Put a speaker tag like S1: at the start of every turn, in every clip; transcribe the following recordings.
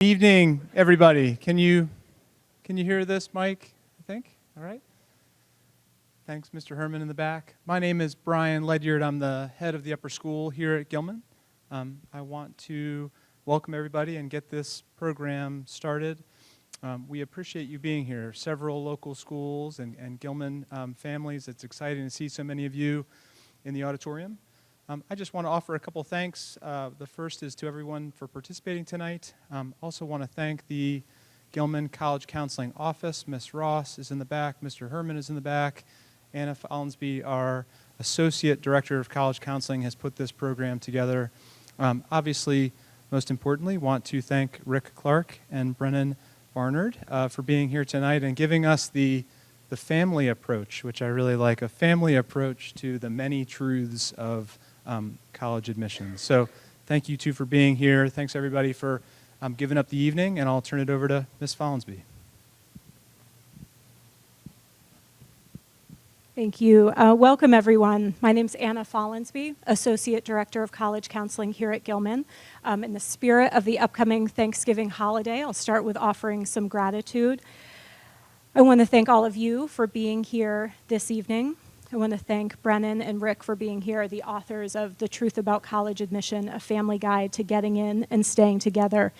S1: Good evening, everybody. Can you hear this, Mike? I think. All right. Thanks, Mr. Herman in the back. My name is Brian Ledyard. I'm the head of the upper school here at Gilman. I want to welcome everybody and get this program started. We appreciate you being here. Several local schools and Gilman families. It's exciting to see so many of you in the auditorium. I just want to offer a couple thanks. The first is to everyone for participating tonight. Also want to thank the Gilman College Counseling Office. Ms. Ross is in the back. Mr. Herman is in the back. Anna Follansby, our Associate Director of College Counseling, has put this program together. Obviously, most importantly, want to thank Rick Clark and Brennan Barnard for being here tonight and giving us the family approach, which I really like, a family approach to the many truths of college admissions. So thank you two for being here. Thanks everybody for giving up the evening, and I'll turn it over to Ms. Follansby.
S2: Thank you. Welcome everyone. My name's Anna Follansby, Associate Director of College Counseling here at Gilman. In the spirit of the upcoming Thanksgiving holiday, I'll start with offering some gratitude. I want to thank all of you for being here this evening. I want to thank Brennan and Rick for being here, the authors of The Truth About College Admission, a family guide to getting in and staying together.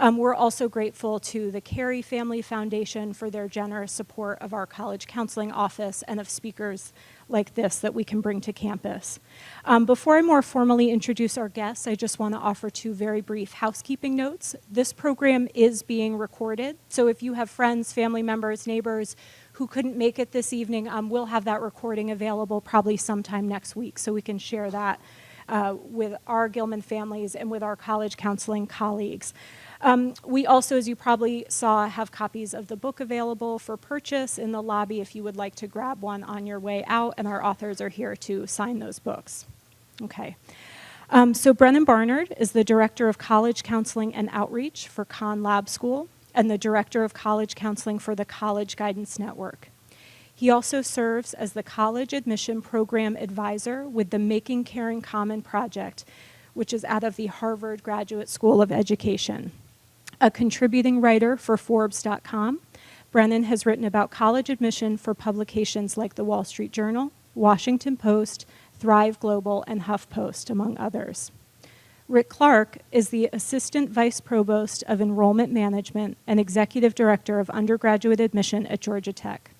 S2: We're also grateful to the Carey Family Foundation for their generous support of our college counseling office and of speakers like this that we can bring to campus. Before I more formally introduce our guests, I just want to offer two very brief housekeeping notes. This program is being recorded, so if you have friends, family members, neighbors who couldn't make it this evening, we'll have that recording available probably sometime next week, so we can share that with our Gilman families and with our college counseling colleagues. We also, as you probably saw, have copies of the book available for purchase in the lobby if you would like to grab one on your way out, and our authors are here to sign those books. Okay. So Brennan Barnard is the Director of College Counseling and Outreach for Conn Lab School and the Director of College Counseling for the College Guidance Network. He also serves as the College Admission Program Advisor with the Making Caring Common project, which is out of the Harvard Graduate School of Education. A contributing writer for Forbes.com, Brennan has written about college admission for publications like the Wall Street Journal, Washington Post, Thrive Global, and HuffPost, among others. Rick Clark is the Assistant Vice Provost of Enrollment Management and Executive Director of Undergraduate Admission at Georgia Tech.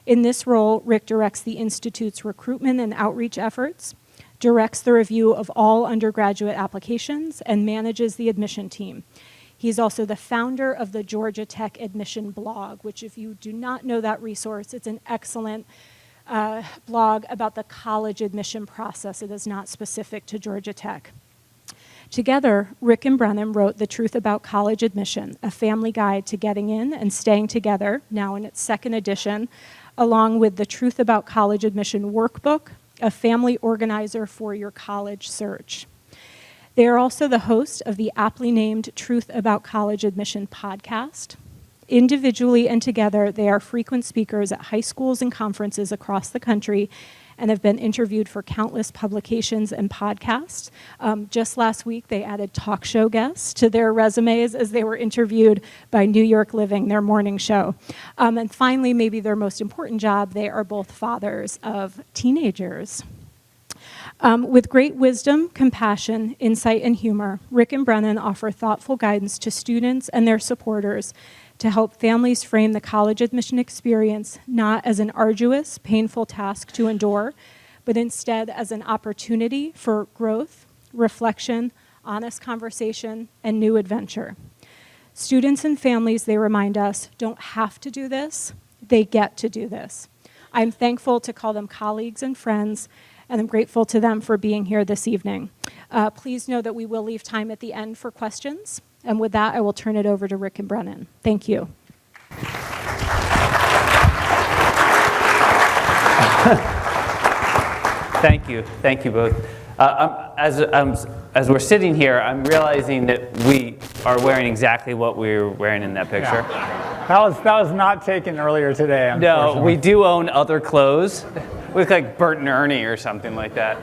S2: In this role, Rick directs the Institute's recruitment and outreach efforts, directs the review of all undergraduate applications, and manages the admission team. He's also the founder of the Georgia Tech Admission blog, which if you do not know that resource, it's an excellent blog about the college admission process. It is not specific to Georgia Tech. Together, Rick and Brennan wrote The Truth About College Admission, a family guide to getting in and staying together, now in its second edition, along with The Truth About College Admission workbook, a family organizer for your college search. They are also the host of the aptly named Truth About College Admission podcast. Individually and together, they are frequent speakers at high schools and conferences across the country and have been interviewed for countless publications and podcasts. Just last week, they added talk show guests to their resumes as they were interviewed by New York Living, their morning show. And finally, maybe their most important job, they are both fathers of teenagers. With great wisdom, compassion, insight, and humor, Rick and Brennan offer thoughtful guidance to students and their supporters to help families frame the college admission experience not as an arduous, painful task to endure, but instead as an opportunity for growth, reflection, honest conversation, and new adventure. Students and families, they remind us, don't have to do this, they get to do this. I'm thankful to call them colleagues and friends, and I'm grateful to them for being here this evening. Please know that we will leave time at the end for questions. And with that, I will turn it over to Rick and Brennan. Thank you.
S3: Thank you. Thank you both. As we're sitting here, I'm realizing that we are wearing exactly what we were wearing in that picture.
S4: Yeah. That was not taken earlier today, unfortunately.
S3: No, we do own other clothes. We look like Bert and Ernie or something like that.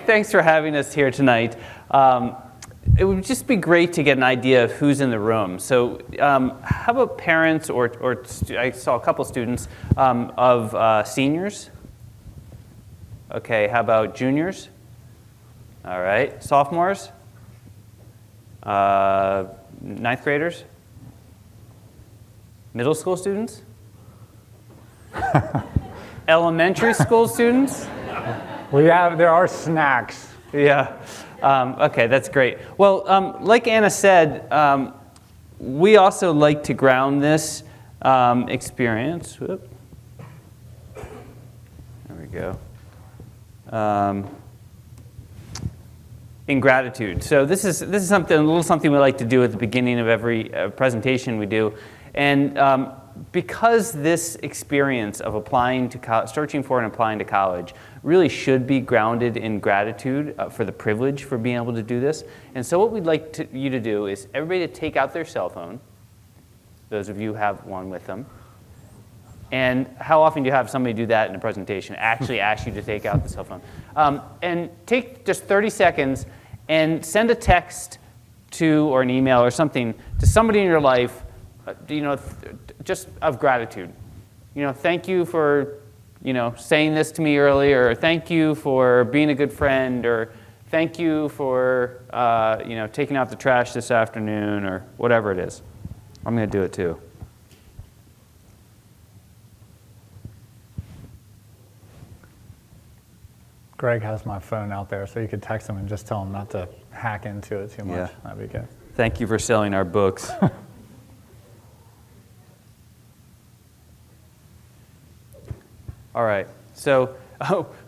S3: Thanks for having us here tonight. it would just be great to get an idea of who's in the room. So how about parents or I saw a couple students of seniors? Okay, how about juniors? All right, sophomores? Ninth graders? Middle school students? Elementary school students?
S4: There are snacks.
S3: Yeah. Okay, that's great. Well, like Anna said, we also like to ground this experience. Whoop. There we go. In gratitude. So this is a little something we like to do at the beginning of every presentation we do, and because this experience of applying to searching for and applying to college really should be grounded in gratitude for the privilege for being able to do this. And so what we'd like you to do is everybody to take out their cell phone. Those of you who have one with them. And how often do you have somebody do that in a presentation? Actually ask you to take out the cell phone. And take just 30 seconds and send a text or an email or something to somebody in your life, just of gratitude. Thank you for, saying this to me earlier, or thank you for being a good friend, or thank you for, taking out the trash this afternoon, or whatever it is. I'm going to do it too.
S4: Greg has my phone out there, so you could text him and just tell him not to hack into it too much.
S3: Yeah.
S4: That'd be good.
S3: Thank you for selling our books. All right. So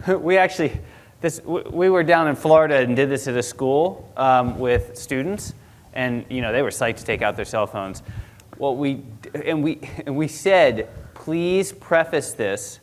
S3: we were down in Florida and did this at a school with students, and they were psyched to take out their cell phones. Well, we said, please preface this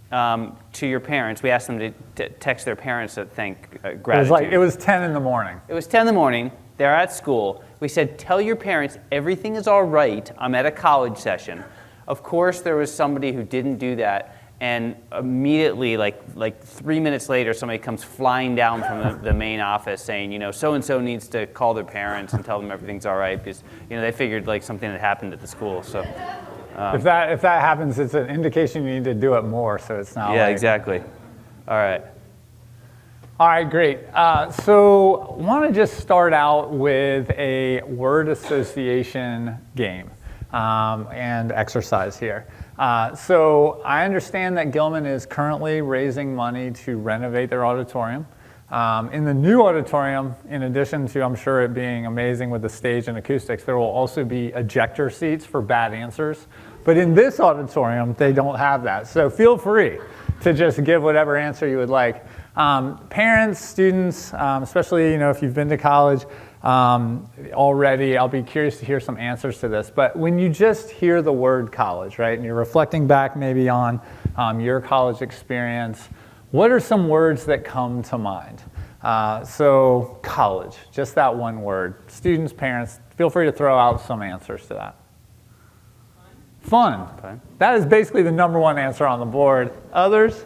S3: to your parents. We asked them to text their parents to thank gratitude.
S4: It was 10 in the morning.
S3: It was 10 in the morning. They're at school. We said, tell your parents everything is all right. I'm at a college session. Of course, there was somebody who didn't do that. And immediately, like 3 minutes later, somebody comes flying down from the main office saying, so-and-so needs to call their parents and tell them everything's all right because, they figured like something had happened at the school. So
S4: if that happens, it's an indication you need to do it more, so it's not.
S3: Yeah, exactly. All right.
S4: All right, great. So I want to just start out with a word association game and exercise here. So I understand that Gilman is currently raising money to renovate their auditorium. In the new auditorium, in addition to, I'm sure, it being amazing with the stage and acoustics, there will also be ejector seats for bad answers. But in this auditorium, they don't have that. So feel free to just give whatever answer you would like. Parents, students, especially if you've been to college already, I'll be curious to hear some answers to this. But when you just hear the word college, right, and you're reflecting back maybe on your college experience, what are some words that come to mind? So college, just that one word. Students, parents, feel free to throw out some answers to that. Fun.
S3: Fun.
S4: That is basically the number one answer on the board. Others?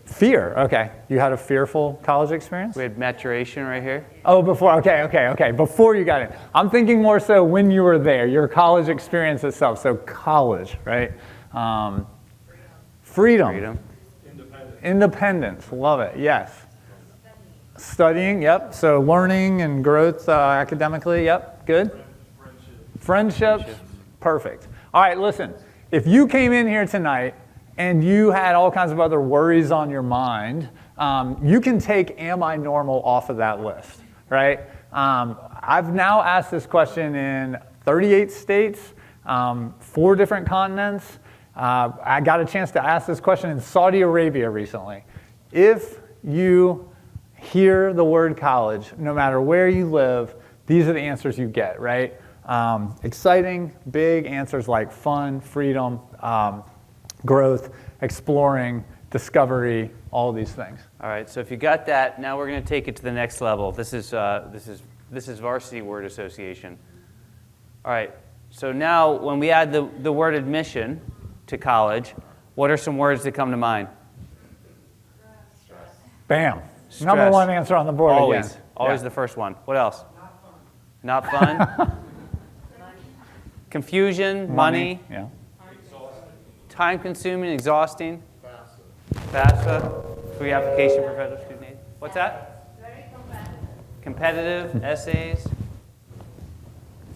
S4: Fear. Okay. You had a fearful college experience?
S3: We had maturation right here.
S4: Oh, before. Okay. Before you got in. I'm thinking more so when you were there, your college experience itself. So college, right? Freedom. Independence. Love it. Yes. Studying. Yep. So learning and growth academically. Yep. Good. Friendships. Perfect. All right. Listen. If you came in here tonight and you had all kinds of other worries on your mind, you can take "Am I normal?" off of that list, right? I've now asked this question in 38 states, 4 different continents. I got a chance to ask this question in Saudi Arabia recently. If you hear the word college, no matter where you live, these are the answers you get, right? Exciting, big answers like fun, freedom, growth, exploring, discovery, all of these things.
S3: All right, so if you got that, now we're going to take it to the next level. This is varsity word association. All right, so now when we add the word admission to college, what are some words that come to mind?
S4: Bam.
S3: Stress.
S4: Number one answer on the board
S3: Always.
S4: again.
S3: Always
S4: Yeah.
S3: the first one. What else? Not fun. Not fun? Confusion, money.
S4: Yeah.
S3: Time-consuming, exhausting. FAFSA, free application for federal student aid. What's that? Very competitive, essays.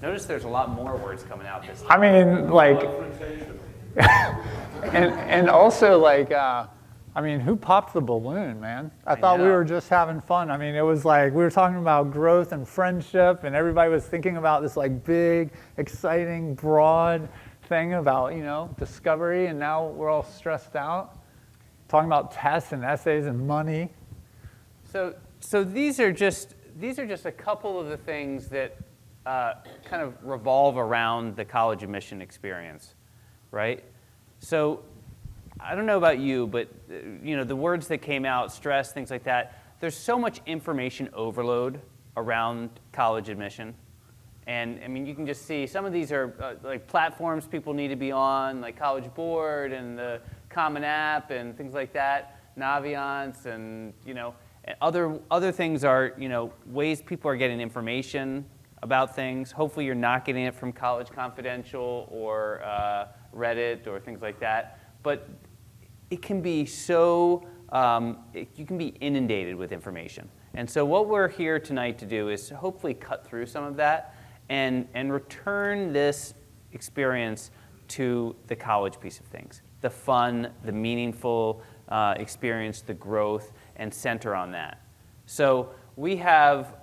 S3: Notice there's a lot more words coming out this time.
S4: I mean, like, and also, like, I mean, who popped the balloon, man? I thought we
S3: know.
S4: were just having fun. I mean, it was like we were talking about growth and friendship, and everybody was thinking about this like big, exciting, broad thing about, you know, discovery, and now we're all stressed out, talking about tests and essays and money.
S3: So these are just a couple of the things that kind of revolve around the college admission experience, right? So I don't know about you, but you know, the words that came out, stress, things like that, there's so much information overload around college admission. And I mean, you can just see some of these are like platforms people need to be on, like College Board and the Common App and things like that, Naviance, and you know, other things are, you know, ways people are getting information about things. Hopefully you're not getting it from College Confidential or Reddit or things like that. But it can be so, you can be inundated with information. And so what we're here tonight to do is hopefully cut through some of that and return this experience to the college piece of things. The fun, the meaningful experience, the growth, and center on that. So we have,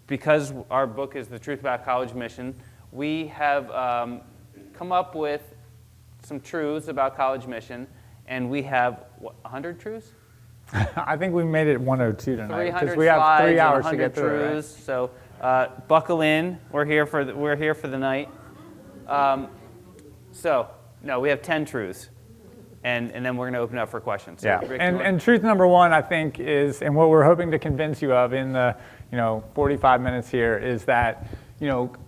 S3: because our book is The Truth About College Admission, we have come up with some truths about college admission, and we have, what, 100 truths?
S4: I think we made it 102 tonight
S3: 300
S4: we have 3
S3: slides
S4: hours
S3: and
S4: to get
S3: 100
S4: through it. Right?
S3: truths. So buckle in. We're here for the night. So no, we have 10 truths, and then we're going to open up for questions. So,
S4: Yeah,
S3: Rick,
S4: and truth number one, I think, is, and what we're hoping to convince you of in the 45 minutes here, is that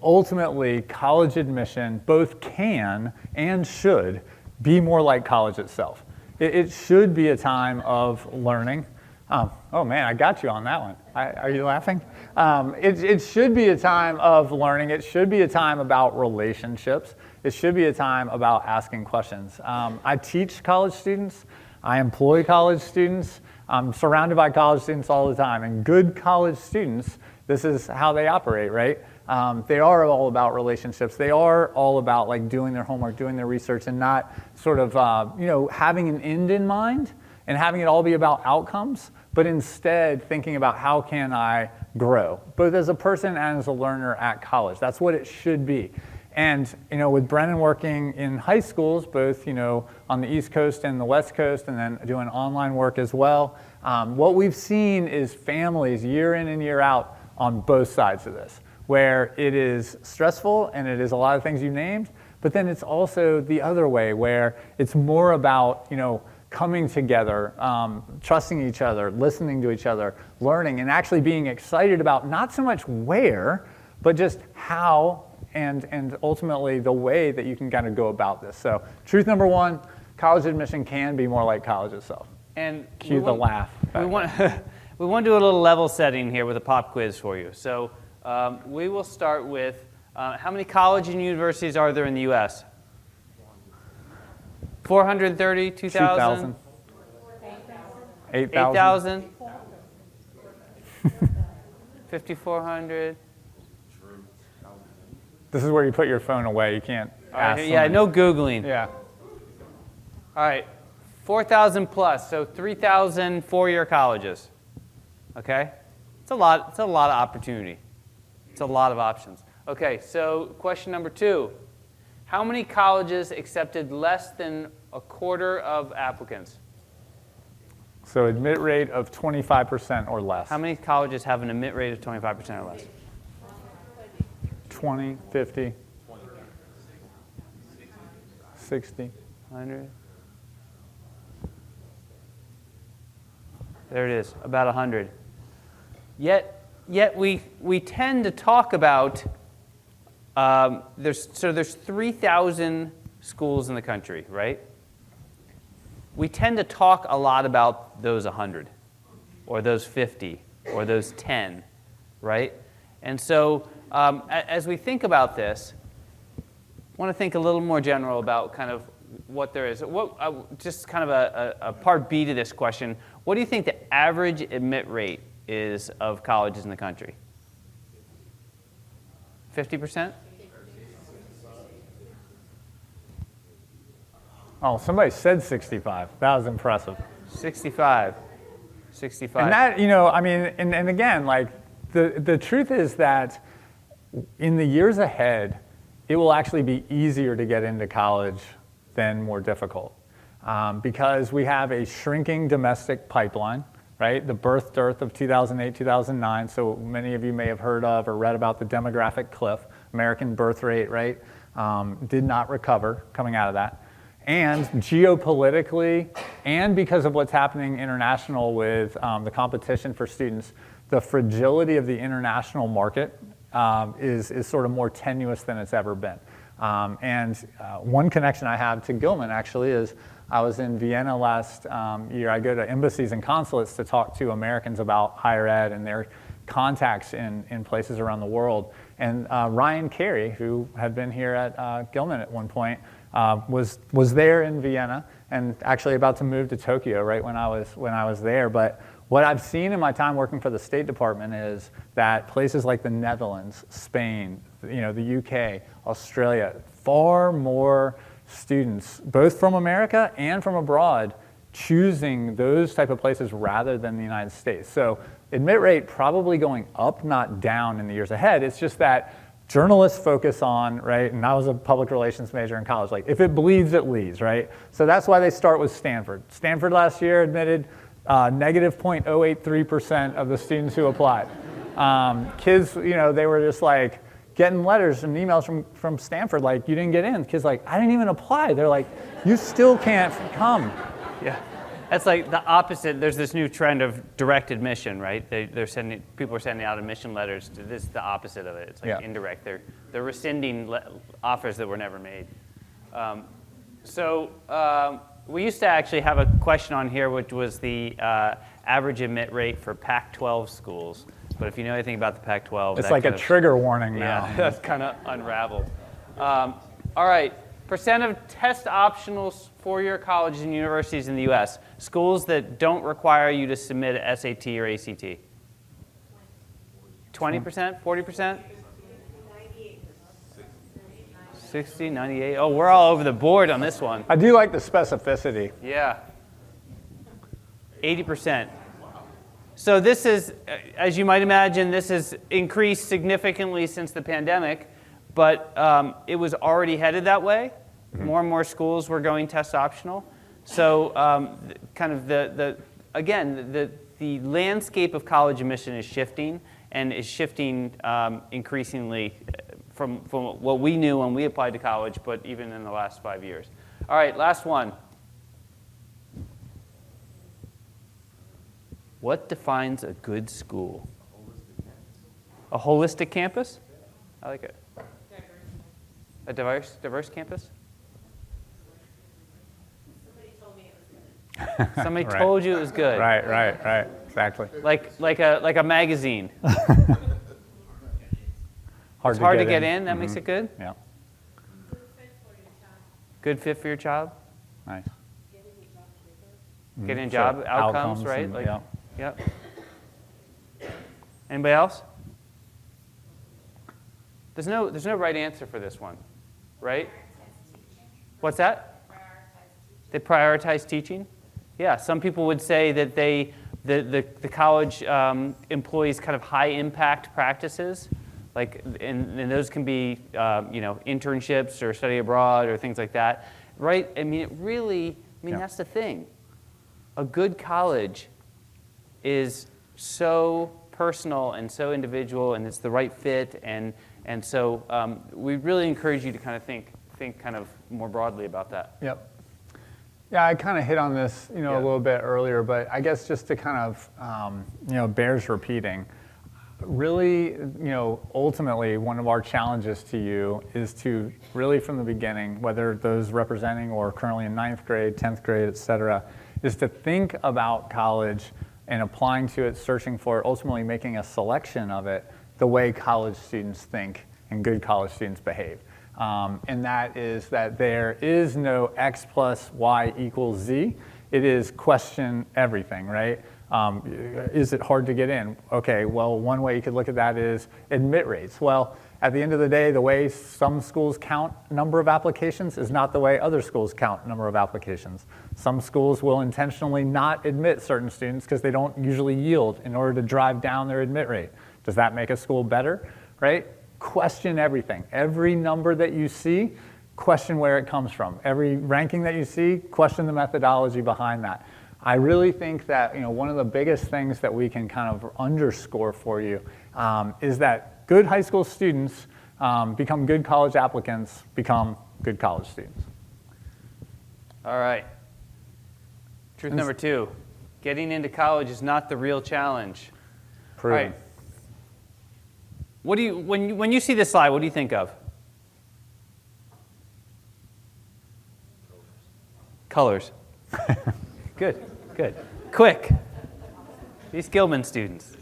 S4: ultimately college admission both can and should be more like college itself. It should be a time of learning. Oh man, I got you on that one. Are you laughing? It should be a time of learning. It should be a time about relationships. It should be a time about asking questions. I teach college students. I employ college students. I'm surrounded by college students all the time. And good college students, this is how they operate, right? They are all about relationships. They are all about like doing their homework, doing their research, and not sort of having an end in mind and having it all be about outcomes, but instead thinking about how can I grow, both as a person and as a learner at college. That's what it should be. And with Brennan working in high schools, both on the East Coast and the West Coast, and then doing online work as well, what we've seen is families year in and year out on both sides of this, where it is stressful and it is a lot of things you named, but then it's also the other way where it's more about coming together, trusting each other, listening to each other, learning, and actually being excited about not so much where, but just how and ultimately the way that you can kind of go about this. So truth number one, college admission can be more like college itself.
S3: And
S4: cue the laugh.
S3: We want to do a little level setting here with a pop quiz for you. So we will start with how many colleges and universities are there in the U.S.? 430, 2,000?
S4: 8,000?
S3: 5,400?
S4: This is where you put your phone away. You can't ask
S3: Yeah,
S4: someone.
S3: no Googling.
S4: Yeah.
S3: All right, 4,000 plus, so 3,000 four-year colleges. Okay? It's a lot of opportunity. It's a lot of options. Okay, so question number 2. How many colleges accepted less than a quarter of applicants?
S4: So admit rate of 25% or less.
S3: How many colleges have an admit rate of 25% or less?
S4: 20, 50, 60.
S3: 100? There it is, about 100. Yet we tend to talk about, there's 3,000 schools in the country, right? We tend to talk a lot about those 100 or those 50 or those 10, right? And so as we think about this, I want to think a little more general about kind of what there is. Just kind of a part B to this question, what do you think the average admit rate is of colleges in the country? 50%?
S4: Oh, somebody said 65. That was impressive.
S3: 65.
S4: And that, I mean, and again, like, the truth is that in the years ahead, it will actually be easier to get into college than more difficult. Because we have a shrinking domestic pipeline, right? The birth dearth of 2008, 2009, so many of you may have heard of or read about the demographic cliff. American birth rate, right, did not recover coming out of that. And geopolitically, and because of what's happening international with the competition for students, the fragility of the international market is sort of more tenuous than it's ever been. One connection I have to Gilman actually is I was in Vienna last year. I go to embassies and consulates to talk to Americans about higher ed and their contacts in places around the world. And Ryan Carey, who had been here at Gilman at one point, was there in Vienna and actually about to move to Tokyo right when I was there. But what I've seen in my time working for the State Department is that places like the Netherlands, Spain, the UK, Australia, far more students, both from America and from abroad, choosing those type of places rather than the United States. So admit rate probably going up, not down in the years ahead. It's just that journalists focus on, right, and I was a public relations major in college, like if it bleeds, it leads, right? So that's why they start with Stanford. Stanford last year admitted negative 0.083% of the students who applied. Kids, they were just like getting letters and emails from Stanford, like, you didn't get in. Kids like, I didn't even apply. They're like, you still can't come.
S3: Yeah, that's like the opposite. There's this new trend of direct admission, right? People are sending out admission letters. This is the opposite of it. It's like indirect. They're rescinding offers that were never made. We used to actually have a question on here, which was the average admit rate for Pac-12 schools. But if you know anything about the Pac-12,
S4: it's like a trigger warning now.
S3: Yeah, that's kind of unraveled. All right. Percent of test optional four-year colleges and universities in the U.S. Schools that don't require you to submit an SAT or ACT. 20%? 40%? 60, 98. Oh, we're all over the board on this one.
S4: I do like the specificity.
S3: Yeah. 80%. So this is, as you might imagine, this has increased significantly since the pandemic, but it was already headed that way. Mm-hmm. More and more schools were going test optional. So kind of the landscape of college admission is shifting, and is shifting increasingly from what we knew when we applied to college, but even in the last 5 years. All right, last one. What defines a good school? A holistic campus? I like it. A diverse campus?
S5: Somebody told me it was good.
S3: Somebody
S4: Right.
S3: told you it was good.
S4: Right. Exactly.
S3: Like a magazine.
S4: Hard
S3: to get in. That makes it good.
S4: Yeah.
S3: Good fit for your child.
S4: Nice.
S3: Getting a
S4: So
S3: job outcomes, right?
S4: and-
S3: Like,
S4: yeah.
S3: Yep. Anybody else? There's no right answer for this one, right? What's that? They prioritize teaching. Yeah, some people would say that the college employs kind of high impact practices, like and those can be internships or study abroad or things like that, right? I mean, that's the thing. A good college is so personal and so individual, and it's the right fit, and so we really encourage you to kind of think kind of more broadly about that.
S4: Yep. Yeah, I kind of hit on this, a little bit earlier, but I guess just to kind of, bears repeating. Really, ultimately, one of our challenges to you is to really, from the beginning, whether those representing or currently in 9th grade, 10th grade, et cetera, is to think about college and applying to it, searching for it, ultimately making a selection of it the way college students think and good college students behave. And that is that there is no x plus y equals z. It is question everything, right? Is it hard to get in? Okay, well, one way you could look at that is admit rates. Well, at the end of the day, the way some schools count number of applications is not the way other schools count number of applications. Some schools will intentionally not admit certain students because they don't usually yield in order to drive down their admit rate. Does that make a school better, right? Question everything. Every number that you see, question where it comes from. Every ranking that you see, question the methodology behind that. I really think that one of the biggest things that we can kind of underscore for you is that good high school students become good college applicants, become good college students.
S3: All right. Truth number 2, getting into college is not the real challenge.
S4: Proven.
S3: All right. What do you, when you see this slide, what do you think of? Colors. Good, good. Quick. These Gilman students.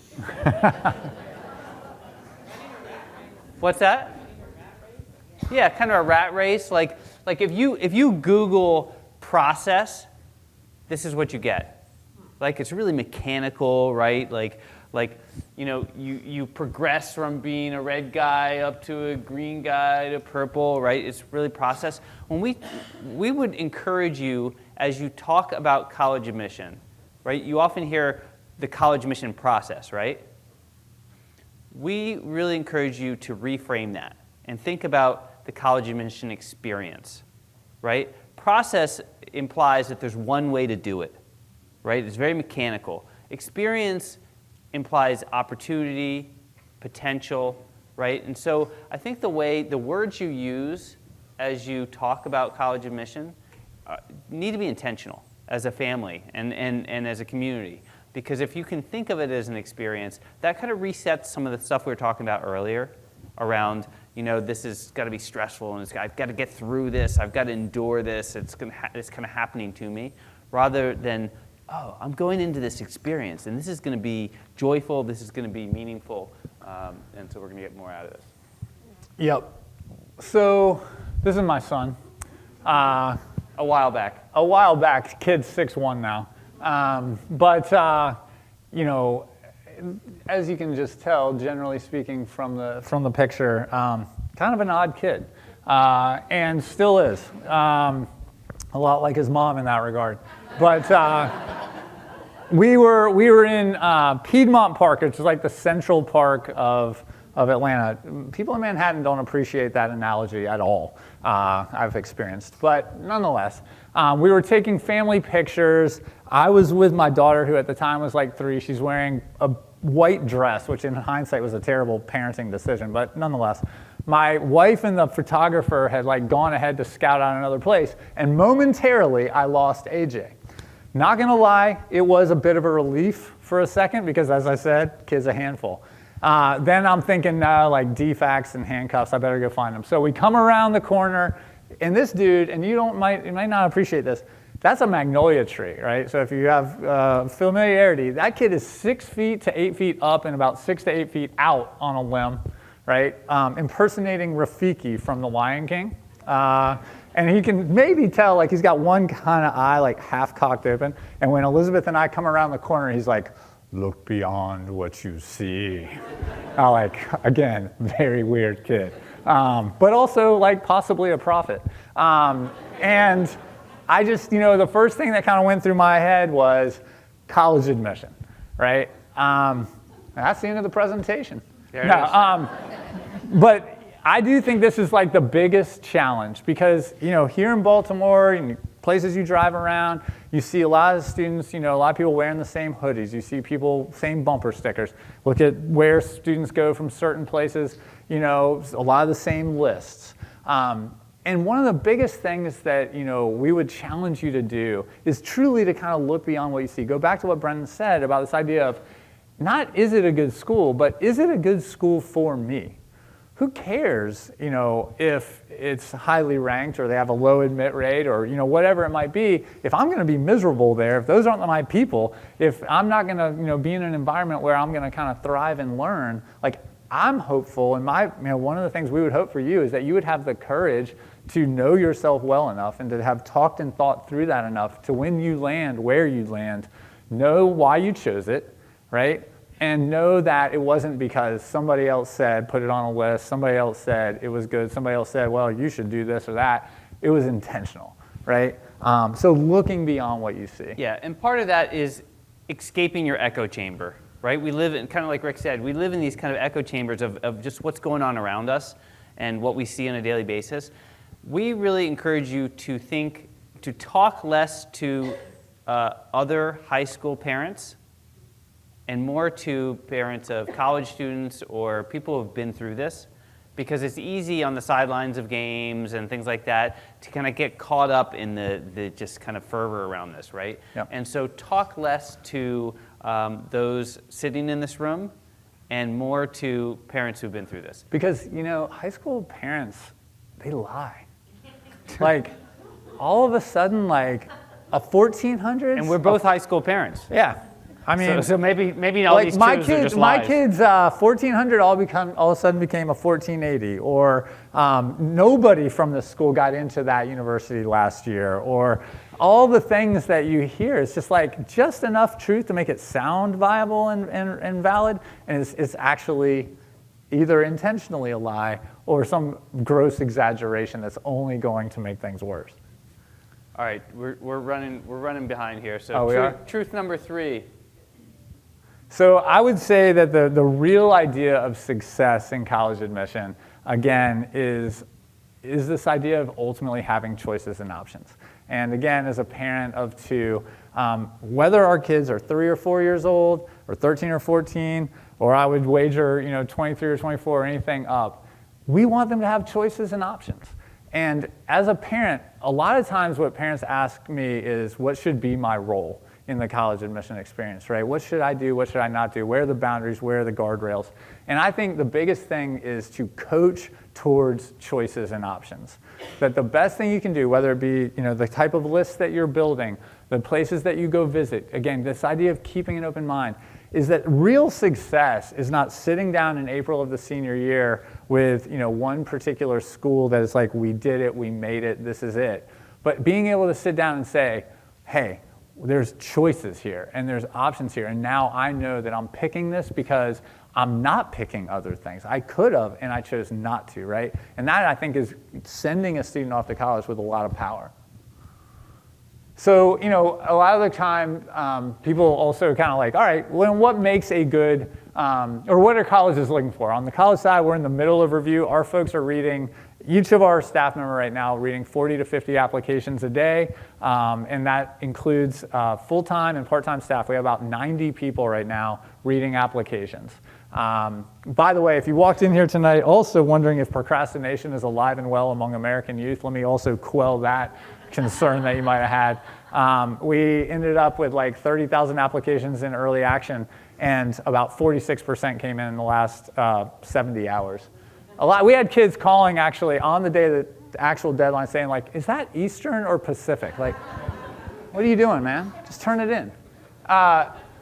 S3: What's that? Yeah, kind of a rat race. Like if you Google process, this is what you get. Like it's really mechanical, right? Like you progress from being a red guy up to a green guy to purple, right? It's really process. When we would encourage you as you talk about college admission, right? You often hear the college admission process, right? We really encourage you to reframe that and think about the college admission experience, right? Process implies that there's one way to do it, right? It's very mechanical. Experience implies opportunity, potential, right? And so I think the words you use as you talk about college admission need to be intentional as a family and as a community. Because if you can think of it as an experience, that kind of resets some of the stuff we were talking about earlier around, this has got to be stressful and I've got to get through this, I've got to endure this, it's kind of happening to me, rather than, oh, I'm going into this experience and this is going to be joyful, this is going to be meaningful, and so we're going to get more out of this.
S4: Yep. So this is my son.
S3: A while back.
S4: A while back, kid's 6'1" now. But as you can just tell, generally speaking from the picture, kind of an odd kid, and still is, a lot like his mom in that regard. But we were in Piedmont Park, which is like the central park of Atlanta. People in Manhattan don't appreciate that analogy at all, I've experienced. But nonetheless, we were taking family pictures. I was with my daughter, who at the time was like 3. She's wearing a white dress, which in hindsight was a terrible parenting decision. But nonetheless, my wife and the photographer had gone ahead to scout out another place. And momentarily, I lost AJ. Not gonna lie, it was a bit of a relief for a second because, as I said, kid's a handful. Then I'm thinking, like DFACs and handcuffs, I better go find them. So we come around the corner, and this dude, and you might not appreciate this, that's a magnolia tree, right? So if you have familiarity, that kid is 6 feet to 8 feet up and about 6 to 8 feet out on a limb, right? Impersonating Rafiki from The Lion King. And he can maybe tell, he's got one kind of eye, half cocked open. And when Elizabeth and I come around the corner, he's like, look beyond what you see. Again, very weird kid. But also, possibly a prophet. And I just, the first thing that kind of went through my head was college admission, right? That's the end of the presentation. But I do think this is the biggest challenge because, here in Baltimore and places you drive around, you see a lot of students, a lot of people wearing the same hoodies. You see people, same bumper stickers. Look at where students go from certain places, a lot of the same lists. And one of the biggest things that, we would challenge you to do is truly to kind of look beyond what you see. Go back to what Brennan said about this idea of not is it a good school, but is it a good school for me? who cares, if it's highly ranked or they have a low admit rate or, whatever it might be. If I'm going to be miserable there, if those aren't my people, if I'm not going to, be in an environment where I'm going to kind of thrive and learn, like I'm hopeful, and one of the things we would hope for you is that you would have the courage to know yourself well enough and to have talked and thought through that enough to when you land, where you land, know why you chose it, right? And know that it wasn't because somebody else said, put it on a list, somebody else said it was good, somebody else said, well, you should do this or that. It was intentional, right? So looking beyond what you see.
S3: Yeah, and part of that is escaping your echo chamber, right? We live in, kind of like Rick said, we live in these kind of echo chambers of just what's going on around us and what we see on a daily basis. We really encourage you to talk less to other high school parents and more to parents of college students or people who have been through this, because it's easy on the sidelines of games and things like that to kind of get caught up in the just kind of fervor around this, right?
S4: Yep.
S3: And so talk less to those sitting in this room and more to parents who've been through this.
S4: Because, high school parents, they lie. Like, all of a sudden, like, a 1400s?
S3: And we're both high school parents.
S4: Yeah. I mean,
S3: So maybe all these truths are just
S4: my
S3: lies.
S4: kids, 1400 all of a sudden became a 1480, or nobody from the school got into that university last year, or all the things that you hear. It's just like just enough truth to make it sound viable and valid, and it's actually either intentionally a lie or some gross exaggeration that's only going to make things worse.
S3: All right, we're running behind here. So
S4: Oh, we are?
S3: truth number 3.
S4: So I would say that the real idea of success in college admission, again, is this idea of ultimately having choices and options. And again, as a parent of 2, whether our kids are 3 or 4 years old, or 13 or 14, or I would wager 23 or 24 or anything up, we want them to have choices and options. And as a parent, a lot of times what parents ask me is, what should be my role in the college admission experience, right? What should I do? What should I not do? Where are the boundaries? Where are the guardrails? And I think the biggest thing is to coach towards choices and options. That the best thing you can do, whether it be the type of list that you're building, the places that you go visit, again, this idea of keeping an open mind, is that real success is not sitting down in April of the senior year with one particular school that is like, we did it, we made it, this is it. But being able to sit down and say, hey, there's choices here and there's options here, and now I know that I'm picking this because I'm not picking other things. I could have, and I chose not to, right? And that, I think, is sending a student off to college with a lot of power. So, a lot of the time, people also kind of like, all right, well, what makes a good, or what are colleges looking for? On the college side, we're in the middle of review. Our folks are reading, each of our staff members right now reading 40 to 50 applications a day, and that includes full-time and part-time staff. We have about 90 people right now reading applications. By the way, if you walked in here tonight also wondering if procrastination is alive and well among American youth, let me also quell that concern that you might have had. We ended up with like 30,000 applications in early action, and about 46% came in the last 70 hours. We had kids calling actually on the day of the actual deadline saying like, is that Eastern or Pacific? Like, what are you doing, man? Just turn it in.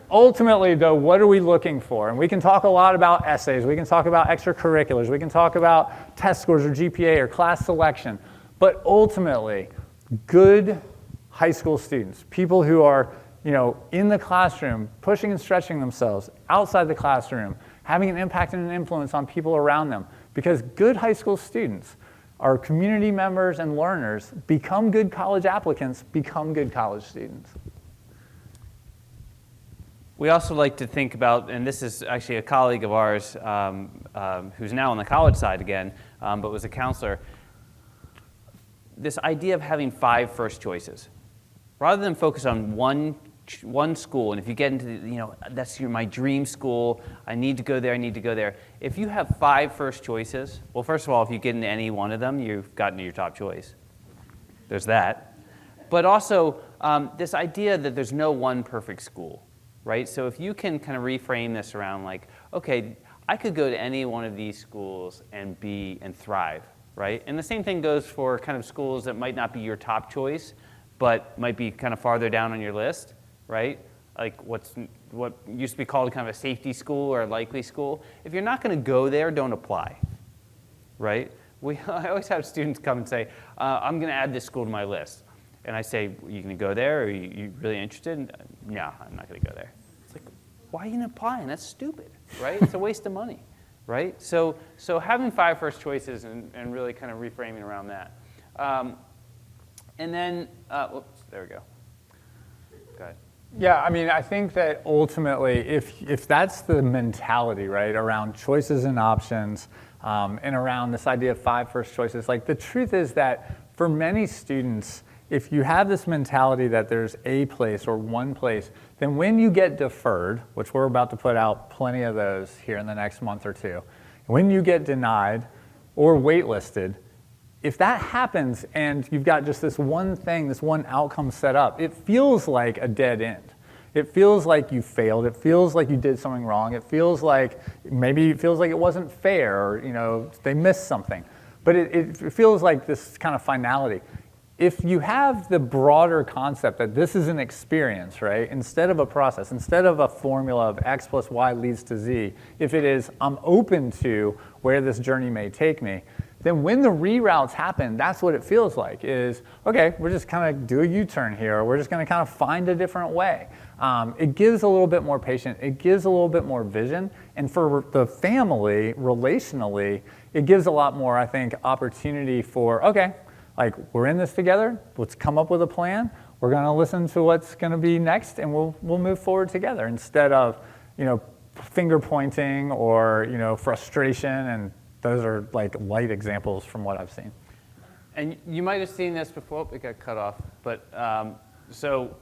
S4: Ultimately, though, what are we looking for? And we can talk a lot about essays. We can talk about extracurriculars. We can talk about test scores or GPA or class selection. But ultimately, good high school students, people who are in the classroom, pushing and stretching themselves, outside the classroom, having an impact and an influence on people around them. Because good high school students are community members and learners, become good college applicants, become good college students.
S3: We also like to think about, and this is actually a colleague of ours who's now on the college side again, but was a counselor, this idea of having 5 first choices. Rather than focus on one school, and if you get into that's my dream school, I need to go there, I need to go there. If you have 5 first choices, well, first of all, if you get into any one of them, you've gotten to your top choice. There's that. But also, this idea that there's no one perfect school, right? So if you can kind of reframe this around like, okay, I could go to any one of these schools and thrive, right? And the same thing goes for kind of schools that might not be your top choice, but might be kind of farther down on your list, right? Like what used to be called kind of a safety school or a likely school. If you're not going to go there, don't apply, right? I always have students come and say, I'm going to add this school to my list. And I say, are you going to go there? Or are you really interested? No, I'm not going to go there. It's like, why are you going to apply? And that's stupid, right? It's a waste of money, right? So having 5 first choices and really kind of reframing around that. And then, whoops, there we go. Go ahead.
S4: Yeah, I mean, I think that ultimately, if that's the mentality, right, around choices and options, and around this idea of 5 first choices, like the truth is that for many students, if you have this mentality that there's a place or one place, then when you get deferred, which we're about to put out plenty of those here in the next month or two, when you get denied or waitlisted, if that happens and you've got just this one thing, this one outcome set up, it feels like a dead end. It feels like you failed. It feels like you did something wrong. It feels like maybe it feels like it wasn't fair, or they missed something. But it feels like this kind of finality. If you have the broader concept that this is an experience, right, instead of a process, instead of a formula of X plus Y leads to Z, if it is I'm open to where this journey may take me, then when the reroutes happen, that's what it feels like is, okay, we're just kind of do a U-turn here, or we're just going to kind of find a different way. It gives a little bit more patience. It gives a little bit more vision. And for the family, relationally, it gives a lot more, I think, opportunity for, okay, like we're in this together. Let's come up with a plan. We're going to listen to what's going to be next, and we'll move forward together instead of, finger pointing or, frustration. And those are like light examples from what I've seen.
S3: And you might have seen this before. It got cut off. But so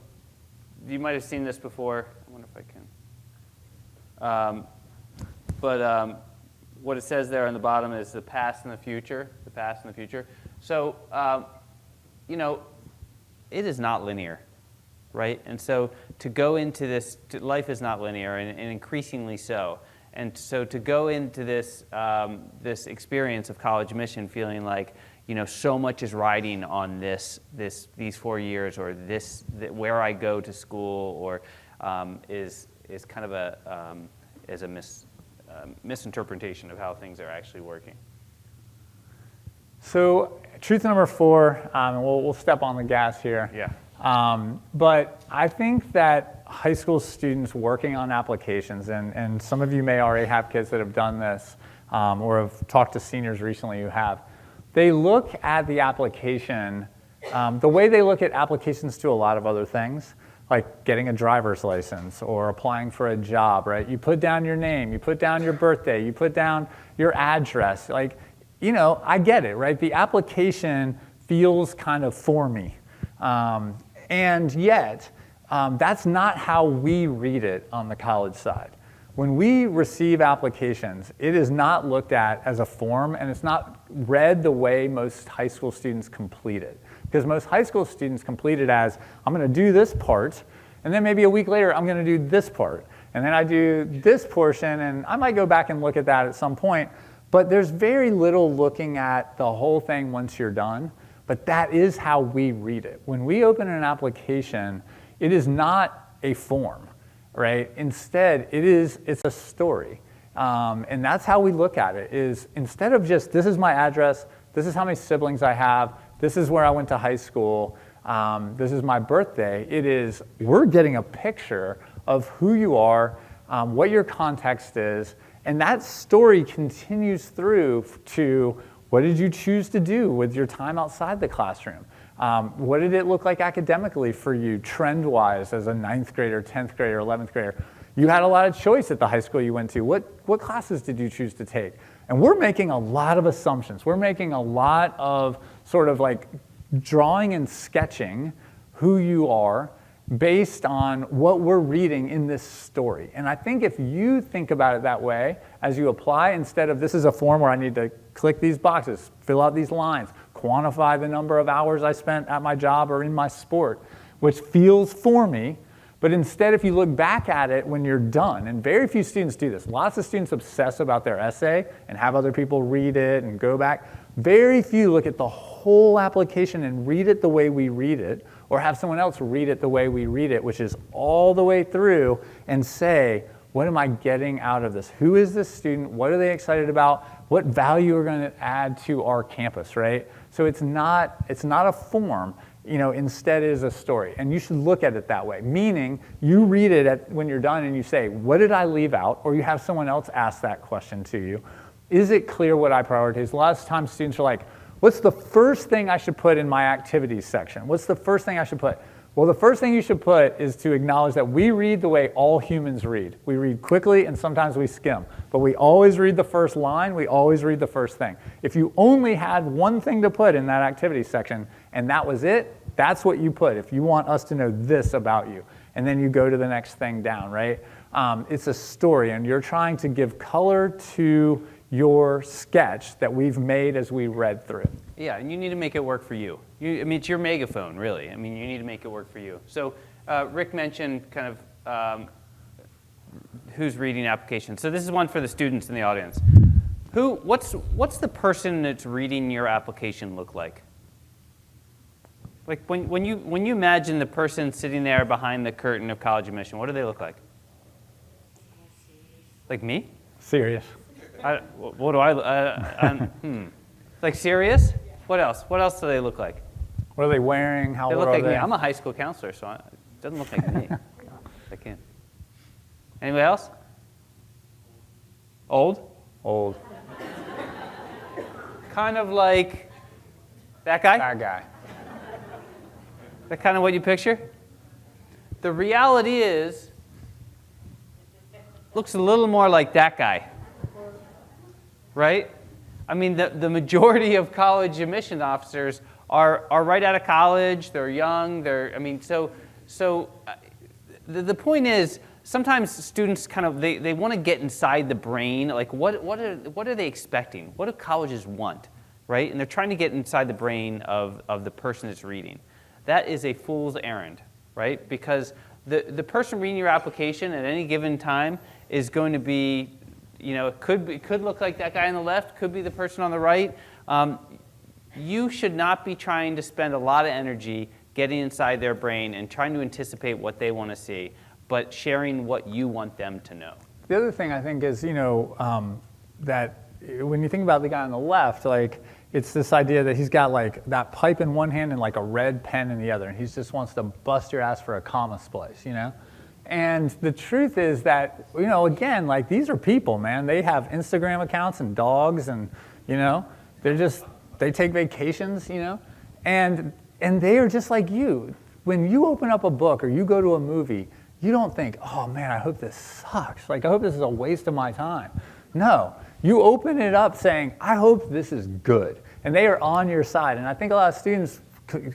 S3: you might have seen this before. I wonder if I can. What it says there on the bottom is the past and the future. The past and the future. So, it is not linear, right? And so to go into this, life is not linear, and increasingly so. And so to go into this this experience of college admission feeling like, so much is riding on these 4 years, or where I go to school, or is kind of a misinterpretation of how things are actually working.
S4: So truth number 4, and we'll step on the gas here.
S3: Yeah.
S4: But I think that high school students working on applications, and some of you may already have kids that have done this, or have talked to seniors recently who have, they look at the application the way they look at applications to a lot of other things, like getting a driver's license or applying for a job, right? You put down your name, you put down your birthday, you put down your address, like, I get it, right? The application feels kind of formy. And yet, that's not how we read it on the college side. When we receive applications, it is not looked at as a form, and it's not read the way most high school students complete it. Because most high school students complete it as, I'm going to do this part, and then maybe a week later, I'm going to do this part. And then I do this portion, and I might go back and look at that at some point. But there's very little looking at the whole thing once you're done. But that is how we read it. When we open an application, it is not a form, right? Instead, it's a story. And that's how we look at it, is instead of just, this is my address, this is how many siblings I have, this is where I went to high school, this is my birthday, it is, we're getting a picture of who you are, what your context is, and that story continues through to what did you choose to do with your time outside the classroom? What did it look like academically for you, trend-wise, as a 9th grader, 10th grader, 11th grader? You had a lot of choice at the high school you went to. What classes did you choose to take? And we're making a lot of assumptions. We're making a lot of sort of like drawing and sketching who you are based on what we're reading in this story. And I think if you think about it that way as you apply, instead of this is a form where I need to click these boxes, fill out these lines, quantify the number of hours I spent at my job or in my sport, which feels formy, But instead, if you look back at it when you're done, and very few students do this, lots of students obsess about their essay and have other people read it and go back. Very few look at the whole application and read it the way we read it, or have someone else read it the way we read it, which is all the way through, and say, what am I getting out of this? Who is this student? What are they excited about? What value are going to add to our campus, right? So it's not a form. Instead it is a story. And you should look at it that way, meaning you read it when you're done and you say, what did I leave out? Or you have someone else ask that question to you. Is it clear what I prioritize? A lot of times students are like, what's the first thing I should put in my activities section? What's the first thing I should put? Well, the first thing you should put is to acknowledge that we read the way all humans read. We read quickly and sometimes we skim. But we always read the first line, we always read the first thing. If you only had one thing to put in that activities section and that was it, that's what you put if you want us to know this about you. And then you go to the next thing down, right? It's a story and you're trying to give color to your sketch that we've made as we read through.
S3: Yeah, and you need to make it work for you. It's your megaphone, really. You need to make it work for you. So Rick mentioned kind of who's reading applications. So this is one for the students in the audience. What's the person that's reading your application look like? Like when you imagine the person sitting there behind the curtain of college admission, what do they look like? Like me?
S4: Serious.
S3: What do I? Like serious? What else? What else do they look like?
S4: What are they wearing? How
S3: They
S4: old
S3: look
S4: are
S3: like
S4: they?
S3: me. I'm a high school counselor, so it doesn't look like me. I can't. Anybody else? Old?
S4: Old.
S3: Kind of like that guy?
S4: That guy.
S3: That kind of what you picture? The reality is, looks a little more like that guy. Right? The majority of college admission officers are right out of college. They're young. The point is, sometimes students kind of they want to get inside the brain. Like what are they expecting? What do colleges want, right? And they're trying to get inside the brain of the person that's reading. That is a fool's errand, right? Because the person reading your application at any given time is going to be, it could look like that guy on the left, could be the person on the right. You should not be trying to spend a lot of energy getting inside their brain and trying to anticipate what they want to see, but sharing what you want them to know.
S4: The other thing I think is, that when you think about the guy on the left, like, it's this idea that he's got like that pipe in one hand and like a red pen in the other, and he just wants to bust your ass for a comma splice, And the truth is that, again, like these are people, man. They have Instagram accounts and dogs and, they take vacations, and they are just like you. When you open up a book or you go to a movie, you don't think, oh man, I hope this sucks. Like, I hope this is a waste of my time. No, you open it up saying, I hope this is good. And they are on your side. And I think a lot of students,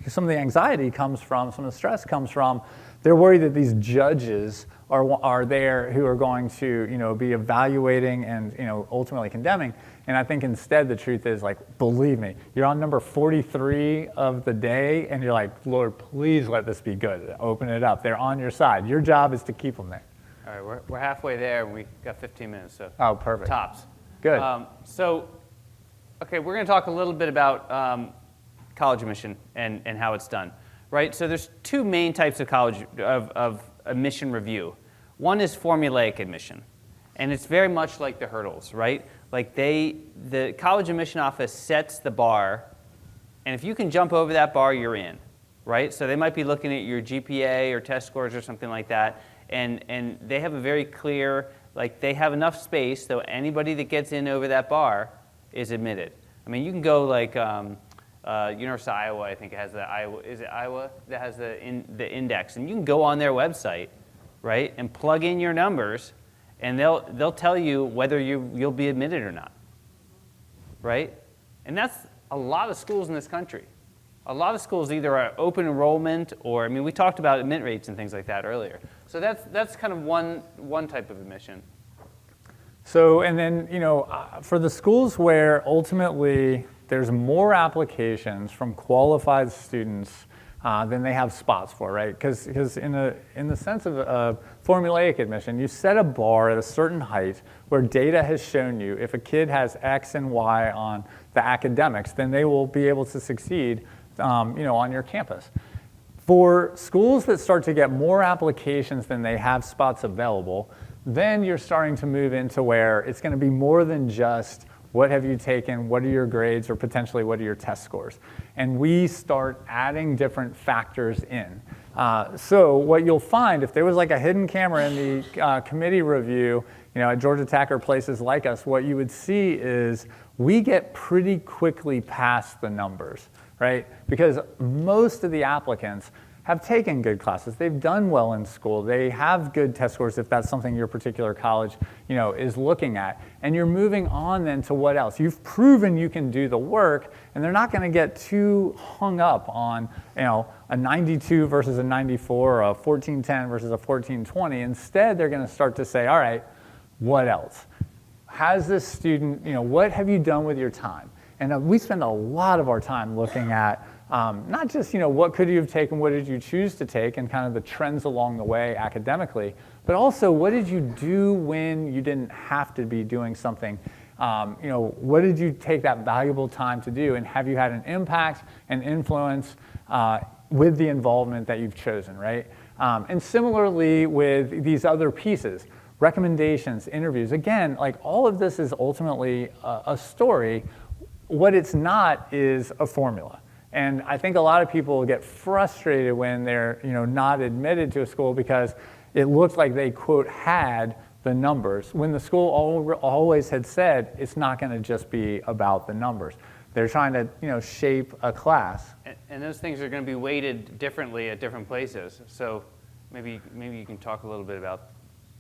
S4: some of the anxiety comes from, some of the stress comes from, they're worried that these judges are there who are going to, be evaluating and, ultimately condemning. And I think instead the truth is, like, believe me, you're on number 43 of the day, and you're like, Lord, please let this be good. Open it up. They're on your side. Your job is to keep them there.
S3: All right, we're halfway there, and we got 15 minutes, so
S4: Oh, perfect.
S3: tops.
S4: Good.
S3: Okay, we're going to talk a little bit about college admission and how it's done, right? So there's two main types of college of admission review. One is formulaic admission, and it's very much like the hurdles, right? Like the college admission office sets the bar, and if you can jump over that bar, you're in, right? So they might be looking at your GPA or test scores or something like that, and they have a very clear, like they have enough space so anybody that gets in over that bar is admitted. You can go like University of Iowa, I think it has Iowa that has the index, and you can go on their website, right, and plug in your numbers, and they'll tell you whether you'll be admitted or not, right? And that's a lot of schools in this country. A lot of schools either are open enrollment or, we talked about admit rates and things like that earlier. So that's kind of one type of admission.
S4: So, and then, for the schools where ultimately there's more applications from qualified students than they have spots for, right? Because in the sense of formulaic admission, you set a bar at a certain height where data has shown you if a kid has X and Y on the academics, then they will be able to succeed on your campus. For schools that start to get more applications than they have spots available, then you're starting to move into where it's going to be more than just what have you taken, what are your grades, or potentially what are your test scores. And we start adding different factors in. So what you'll find, if there was like a hidden camera in the committee review, at Georgia Tech or places like us, what you would see is we get pretty quickly past the numbers, right? Because most of the applicants have taken good classes. They've done well in school. They have good test scores if that's something your particular college, is looking at. And you're moving on then to what else? You've proven you can do the work, and they're not going to get too hung up on, a 92 versus a 94, or a 1410 versus a 1420. Instead, they're going to start to say, all right, what else? Has this student, what have you done with your time? And we spend a lot of our time looking at not just, what could you have taken, what did you choose to take, and kind of the trends along the way academically, but also what did you do when you didn't have to be doing something? What did you take that valuable time to do, and have you had an impact and influence with the involvement that you've chosen, right? And similarly with these other pieces, recommendations, interviews, again, like all of this is ultimately a story. What it's not is a formula. And I think a lot of people get frustrated when they're not admitted to a school because it looks like they, quote, had the numbers, when the school always had said it's not going to just be about the numbers. They're trying to shape a class.
S3: And those things are going to be weighted differently at different places. So maybe you can talk a little bit about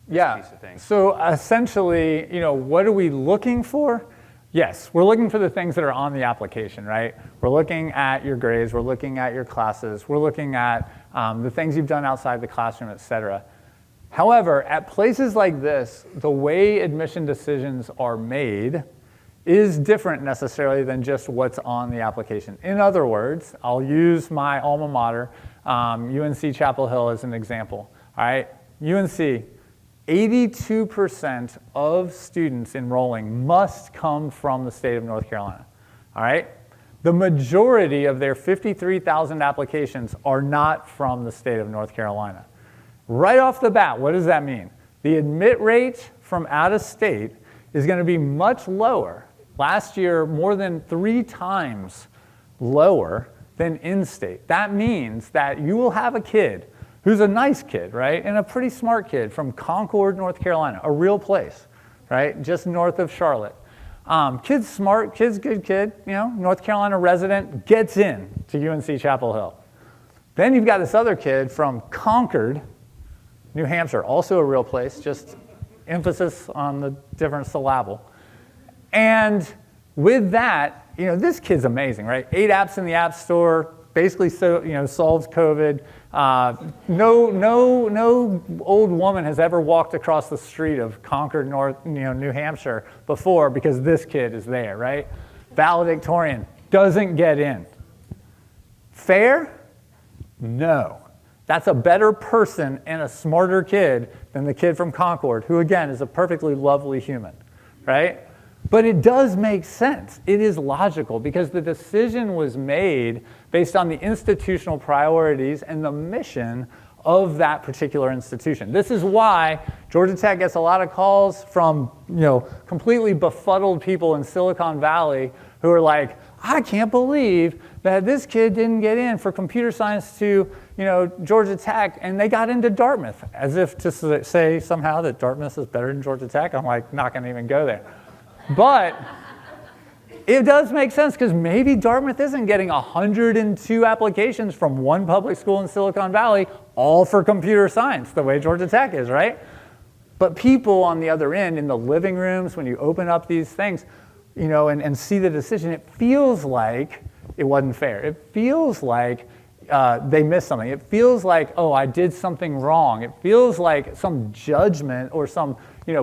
S3: this piece of things.
S4: So essentially, what are we looking for? Yes, we're looking for the things that are on the application, right? We're looking at your grades, we're looking at your classes, we're looking at the things you've done outside the classroom, et cetera. However, at places like this, the way admission decisions are made is different necessarily than just what's on the application. In other words, I'll use my alma mater, UNC Chapel Hill, as an example. All right, UNC, 82% of students enrolling must come from the state of North Carolina. All right, the majority of their 53,000 applications are not from the state of North Carolina. Right off the bat, what does that mean? The admit rate from out of state is going to be much lower. Last year, more than 3 times lower than in-state. That means that you will have a kid who's a nice kid, right, and a pretty smart kid from Concord, North Carolina, a real place, right, just north of Charlotte. Kid's smart, kid's good kid, North Carolina resident, gets in to UNC Chapel Hill. Then you've got this other kid from Concord, New Hampshire, also a real place, just emphasis on the different syllable. And with that, this kid's amazing, right? 8 apps in the App Store, basically solves COVID. No old woman has ever walked across the street of Concord, New Hampshire before because this kid is there, right? Valedictorian, doesn't get in. Fair? No. That's a better person and a smarter kid than the kid from Concord, who again is a perfectly lovely human, right? But it does make sense. It is logical because the decision was made based on the institutional priorities and the mission of that particular institution. This is why Georgia Tech gets a lot of calls from completely befuddled people in Silicon Valley who are like, I can't believe that this kid didn't get in for computer science to Georgia Tech, and they got into Dartmouth, as if to say somehow that Dartmouth is better than Georgia Tech. I'm like, not going to even go there. But it does make sense because maybe Dartmouth isn't getting 102 applications from one public school in Silicon Valley, all for computer science, the way Georgia Tech is, right? But people on the other end, in the living rooms, when you open up these things, and see the decision, it feels like it wasn't fair. It feels like they missed something. It feels like, oh, I did something wrong. It feels like some judgment or some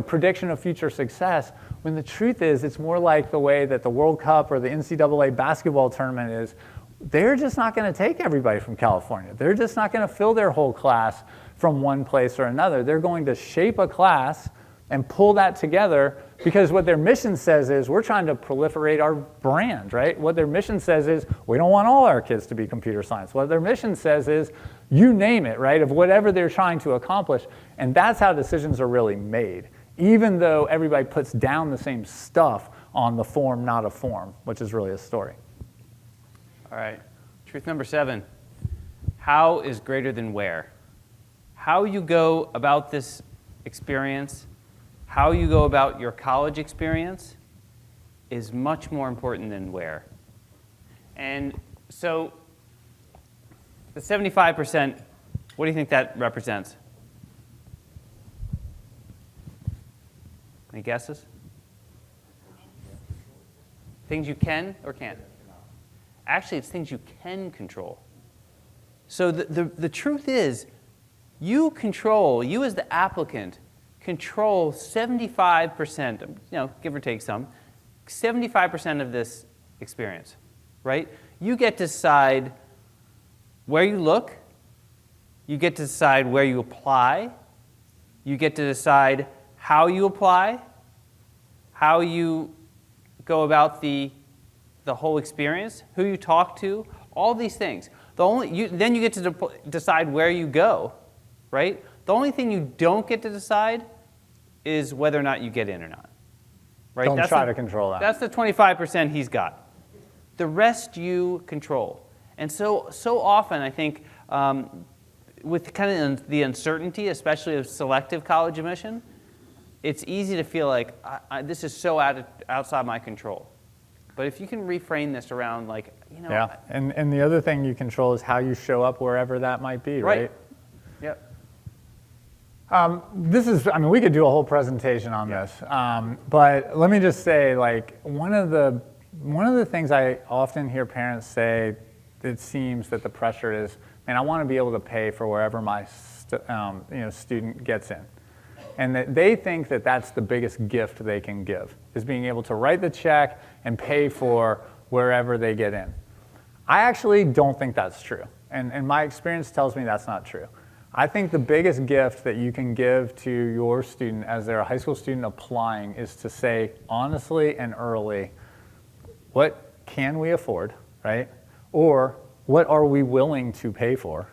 S4: prediction of future success, when the truth is it's more like the way that the World Cup or the NCAA basketball tournament is. they're just not going to take everybody from California. They're just not going to fill their whole class from one place or another. They're going to shape a class and pull that together, because what their mission says is we're trying to proliferate our brand, right? What their mission says is we don't want all our kids to be computer science. What their mission says is you name it, right, of whatever they're trying to accomplish. And that's how decisions are really made, even though everybody puts down the same stuff on the form, not a form, which is really a story.
S3: All right. Truth number 7. How is greater than where? How you go about this experience, how you go about your college experience is much more important than where. And so the 75%, what do you think that represents? Any guesses? Things you can or can't? Actually, it's things you can control. So the truth is, you as the applicant, control 75%, give or take some, 75% of this experience, right? You get to decide where you look, you get to decide where you apply, you get to decide how you apply, how you go about the whole experience, who you talk to, all these things. Then you get to decide where you go, right? The only thing you don't get to decide is whether or not you get in or not. Right?
S4: Don't try to control that.
S3: That's the 25% he's got. The rest you control. And so often, I think, with kind of the uncertainty, especially of selective college admission, it's easy to feel like this is so outside my control. But if you can reframe this around,
S4: Yeah, and the other thing you control is how you show up wherever that might be, right?
S3: Yep.
S4: We could do a whole presentation on this, but let me just say, one of the things I often hear parents say, it seems that the pressure is, man, I want to be able to pay for wherever my student gets in. And that they think that that's the biggest gift they can give, is being able to write the check and pay for wherever they get in. I actually don't think that's true. And my experience tells me that's not true. I think the biggest gift that you can give to your student as they're a high school student applying is to say honestly and early, what can we afford, right? Or what are we willing to pay for?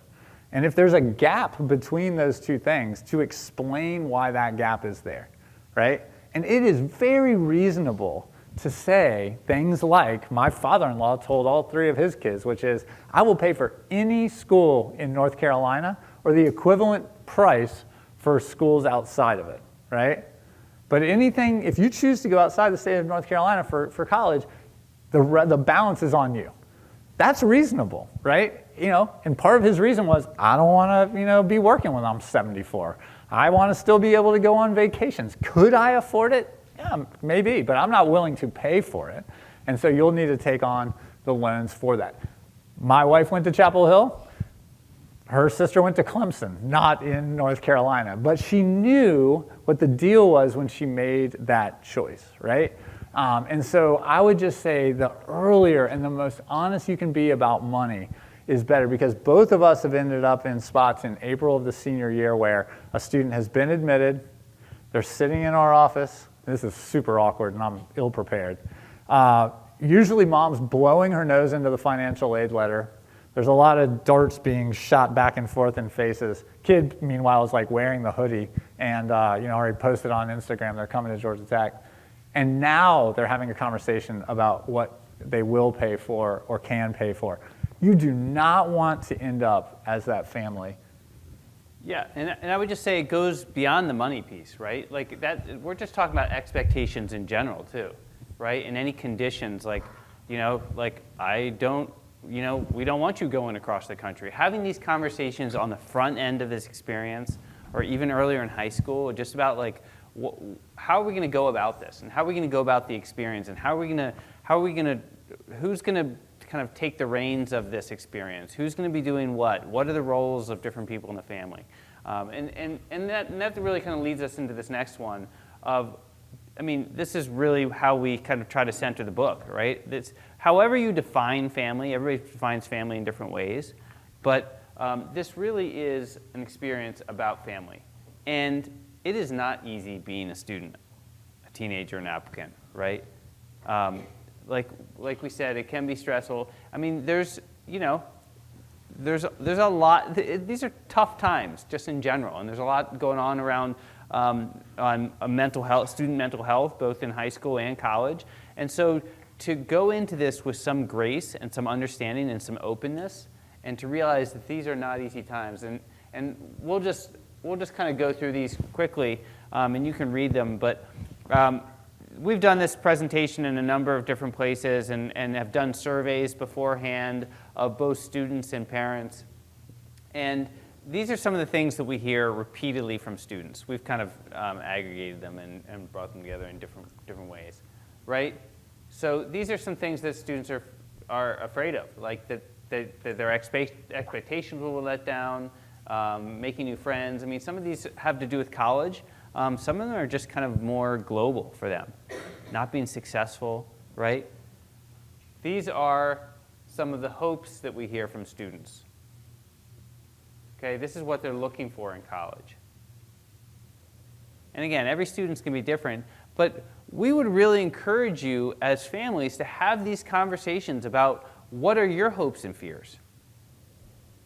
S4: And if there's a gap between those two things, to explain why that gap is there, right? And it is very reasonable to say things like my father-in-law told all 3 of his kids, which is, I will pay for any school in North Carolina or the equivalent price for schools outside of it, right? But anything, if you choose to go outside the state of North Carolina for college, the balance is on you. That's reasonable, right? And part of his reason was, I don't want to, be working when I'm 74. I want to still be able to go on vacations. Could I afford it? Yeah, maybe, but I'm not willing to pay for it. And so you'll need to take on the loans for that. My wife went to Chapel Hill. Her sister went to Clemson, not in North Carolina. But she knew what the deal was when she made that choice, right? And so I would just say the earlier and the most honest you can be about money is better, because both of us have ended up in spots in April of the senior year where a student has been admitted, they're sitting in our office. This is super awkward and I'm ill-prepared. Usually mom's blowing her nose into the financial aid letter. There's a lot of darts being shot back and forth in faces. Kid, meanwhile, is wearing the hoodie and already posted on Instagram they're coming to Georgia Tech. And now they're having a conversation about what they will pay for or can pay for. You do not want to end up as that family.
S3: Yeah, and I would just say it goes beyond the money piece, right? We're just talking about expectations in general too, right? And any conditions we don't want you going across the country. Having these conversations on the front end of this experience, or even earlier in high school, just about how are we going to go about this, and how are we going to go about the experience, and who's going to kind of take the reins of this experience? Who's going to be doing what? What are the roles of different people in the family? And that really kind of leads us into this next one of, this is really how we kind of try to center the book, right? however you define family, everybody defines family in different ways, but this really is an experience about family. And it is not easy being a student, a teenager, an applicant, right? Like we said, it can be stressful. I mean, there's a lot. These are tough times, just in general, and there's a lot going on around on mental health, student mental health, both in high school and college. And so, to go into this with some grace and some understanding and some openness, and to realize that these are not easy times, and we'll just kind of go through these quickly, and you can read them, but. We've done this presentation in a number of different places and have done surveys beforehand of both students and parents. And these are some of the things that we hear repeatedly from students. We've kind of aggregated them and brought them together in different ways, right? So these are some things that students are afraid of, like that their expectations will let down, making new friends. I mean, some of these have to do with college. Some of them are just kind of more global for them, not being successful, right? These are some of the hopes that we hear from students. Okay, this is what they're looking for in college. And again, every student's going to be different, but we would really encourage you as families to have these conversations about what are your hopes and fears.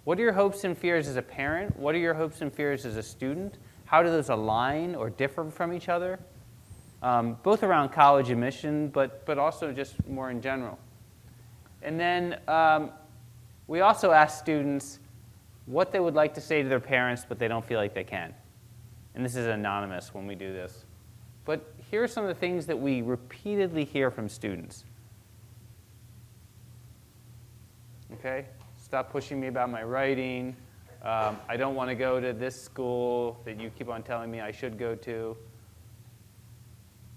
S3: What are your hopes and fears as a parent? What are your hopes and fears as a student? How do those align or differ from each other? Both around college admission, but also just more in general. And then we also ask students what they would like to say to their parents, but they don't feel like they can. And this is anonymous when we do this. But here are some of the things that we repeatedly hear from students. Okay? Stop pushing me about my writing. I don't want to go to this school that you keep on telling me I should go to.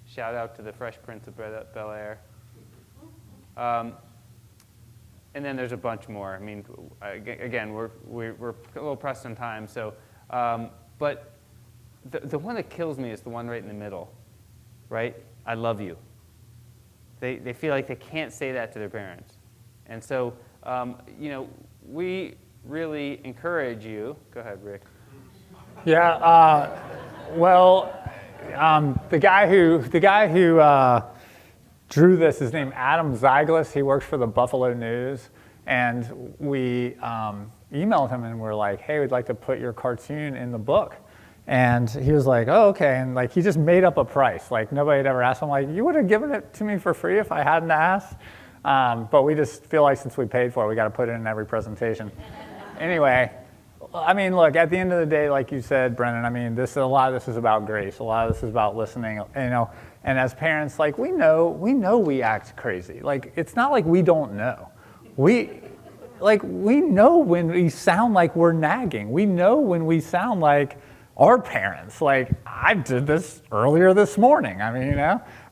S3: Shout out to the Fresh Prince of Bel-Air. And then there's a bunch more. I mean, again, we're a little pressed on time. So, but the one that kills me is the one right in the middle, right? I love you. They feel like they can't say that to their parents, and so we really encourage you. Go ahead, Rick.
S4: Yeah. The guy who drew this, his name Adam Zyglis. He works for the Buffalo News, and we emailed him and we're like, "Hey, we'd like to put your cartoon in the book." And he was like, "Oh, okay." And like he just made up a price. Like nobody had ever asked him. Like, you would have given it to me for free if I hadn't asked. But we just feel like since we paid for it, we got to put it in every presentation. Anyway, I mean, look, at the end of the day, like you said, Brennan, I mean, a lot of this is about grace. A lot of this is about listening, and as parents, like, we know we act crazy. Like, it's not like we don't know. We know when we sound like we're nagging. We know when we sound like our parents. Like, I did this earlier this morning. I mean,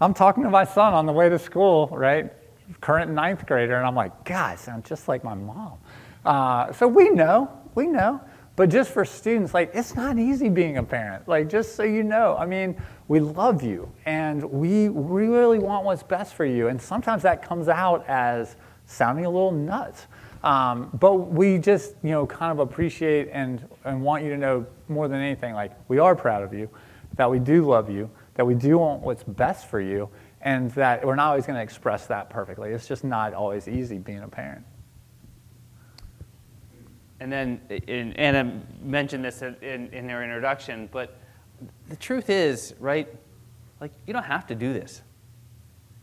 S4: I'm talking to my son on the way to school, right? Current 9th grader, and I'm like, God, I sound just like my mom. So we know, but just for students, like, it's not easy being a parent. Like, just so you know, I mean, we love you, and we really want what's best for you, and sometimes that comes out as sounding a little nuts. But we just, kind of appreciate and want you to know more than anything, like, we are proud of you, that we do love you, that we do want what's best for you, and that we're not always going to express that perfectly. It's just not always easy being a parent.
S3: And then Anna mentioned this in her introduction, but the truth is, right, like, you don't have to do this.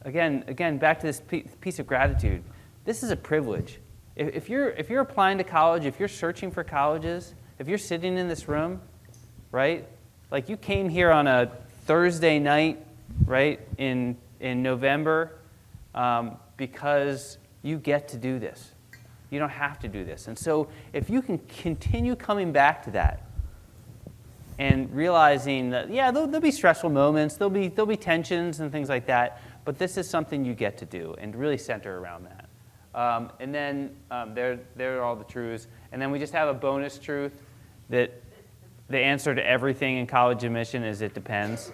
S3: Again, back to this piece of gratitude. This is a privilege. If you're applying to college, if you're searching for colleges, if you're sitting in this room, right, like you came here on a Thursday night, right, in November, because you get to do this. You don't have to do this. And so if you can continue coming back to that and realizing that, yeah, there'll be stressful moments, there'll be tensions and things like that, but this is something you get to do and really center around that. And then there are all the truths. And then we just have a bonus truth that the answer to everything in college admission is it depends.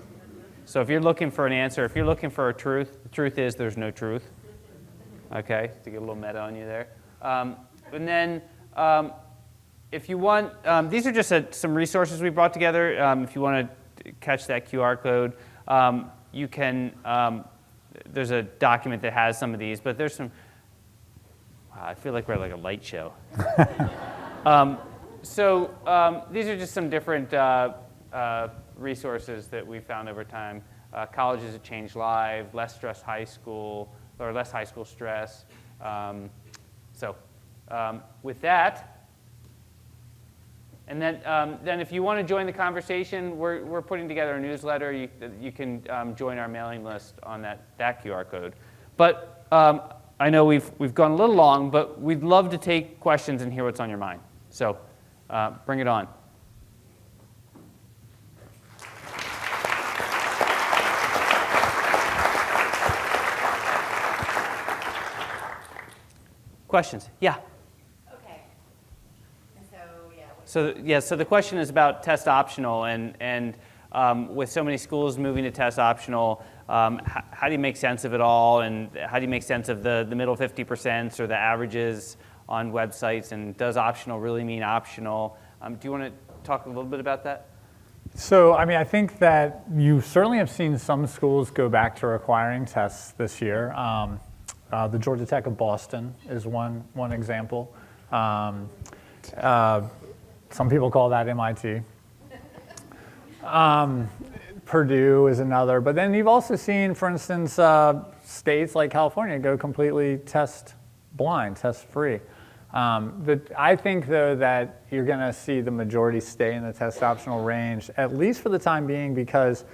S3: So if you're looking for an answer, if you're looking for a truth, the truth is there's no truth. Okay, to get a little meta on you there. And then if you want, these are just some resources we brought together. If you want to catch that QR code, you can, there's a document that has some of these, but there's some, wow, I feel like we're at like a light show. So these are just some different resources that we found over time. Colleges that change lives, less stress high school, or less high school stress. With that, and then if you want to join the conversation, we're putting together a newsletter. You can join our mailing list on that QR code. But I know we've gone a little long, but we'd love to take questions and hear what's on your mind. So bring it on. Questions? Yeah.
S5: Okay. And so,
S3: So the question is about test optional, and with so many schools moving to test optional, how do you make sense of it all, and how do you make sense of the middle 50% or the averages on websites, and does optional really mean optional? Do you want to talk a little bit about that?
S4: So, I mean, I think that you certainly have seen some schools go back to requiring tests this year. The Georgia Tech of Boston is one example. Some people call that MIT. Purdue is another. But then you've also seen, for instance, states like California go completely test blind, test free. I think, though, that you're going to see the majority stay in the test optional range, at least for the time being, because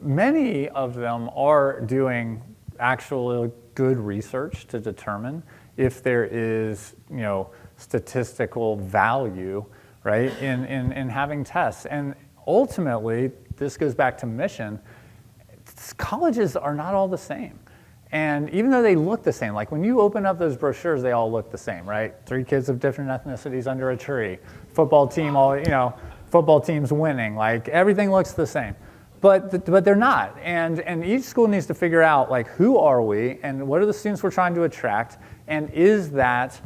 S4: many of them are doing actual good research to determine if there is, statistical value, right, in having tests. And ultimately, this goes back to mission. Colleges are not all the same. And even though they look the same, like when you open up those brochures, they all look the same, right? 3 kids of different ethnicities under a tree, football team, football team's winning, like everything looks the same. But they're not, and each school needs to figure out, like, who are we, and what are the students we're trying to attract, and is that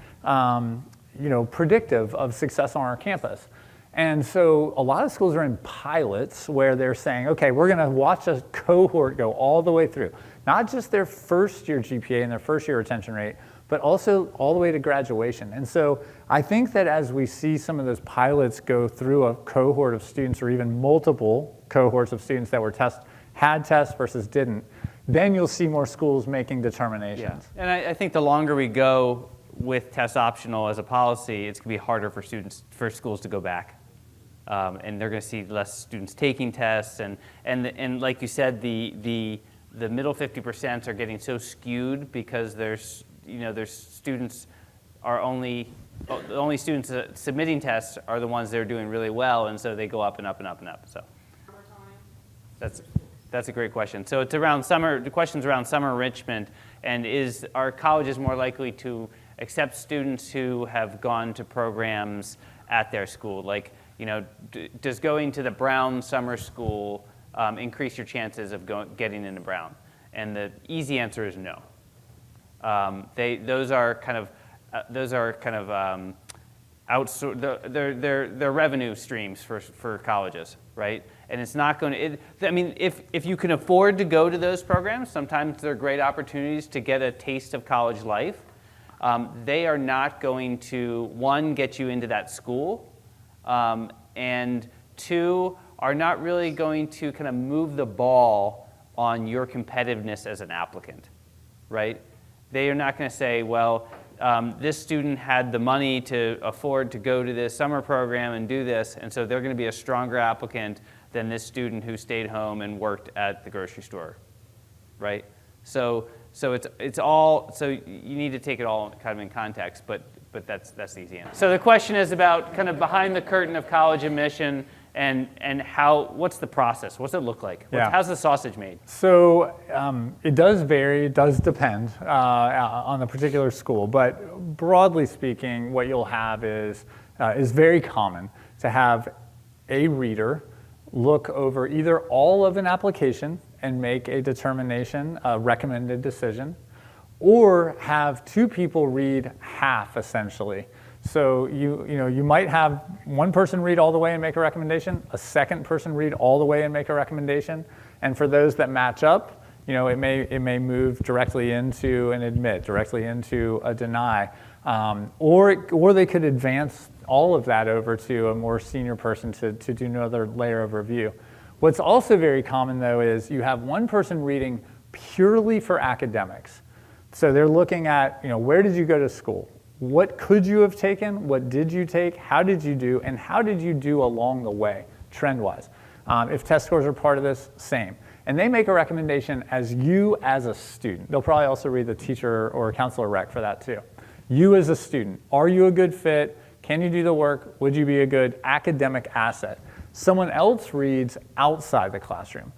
S4: predictive of success on our campus? And so a lot of schools are in pilots where they're saying, okay, we're going to watch a cohort go all the way through, not just their first year GPA and their first year retention rate, but also all the way to graduation. And so I think that as we see some of those pilots go through a cohort of students, or even multiple cohorts of students that were had tests versus didn't, then you'll see more schools making determinations.
S3: Yeah. And I think the longer we go with test optional as a policy, it's going to be harder for schools to go back. And they're going to see less students taking tests. And like you said, the middle 50% are getting so skewed because there's students are the only students submitting tests are the ones that are doing really well, and so they go up and up and up and up. So that's a great question. So it's around summer. The question's around summer enrichment, and are colleges more likely to accept students who have gone to programs at their school? Like, does going to the Brown summer school increase your chances of getting into Brown? And the easy answer is no. Those are kind of they're revenue streams for colleges, right? And it's not going to. If you can afford to go to those programs, sometimes they're great opportunities to get a taste of college life. They are not going to, 1, get you into that school, and 2, are not really going to kind of move the ball on your competitiveness as an applicant, right? They are not going to say, well, this student had the money to afford to go to this summer program and do this, and so they're going to be a stronger applicant than this student who stayed home and worked at the grocery store, right? So it's all, so you need to take it all kind of in context, but that's the easy answer. So the question is about kind of behind the curtain of college admission and what's the process? What's it look like?
S4: Yeah.
S3: How's the sausage made?
S4: So it does vary, it does depend on the particular school, but broadly speaking, what you'll have is very common to have a reader look over either all of an application and make a determination, a recommended decision, or have two people read half, essentially. So you might have one person read all the way and make a recommendation, a second person read all the way and make a recommendation, and for those that match up, it may move directly into an admit, directly into a deny, or they could advance all of that over to a more senior person to do another layer of review. What's also very common, though, is you have one person reading purely for academics. So they're looking at, where did you go to school? What could you have taken? What did you take? How did you do? And how did you do along the way, trend-wise? If test scores are part of this, same. And they make a recommendation as you as a student. They'll probably also read the teacher or counselor rec for that too. You as a student, are you a good fit? Can you do the work? Would you be a good academic asset? Someone else reads outside the classroom.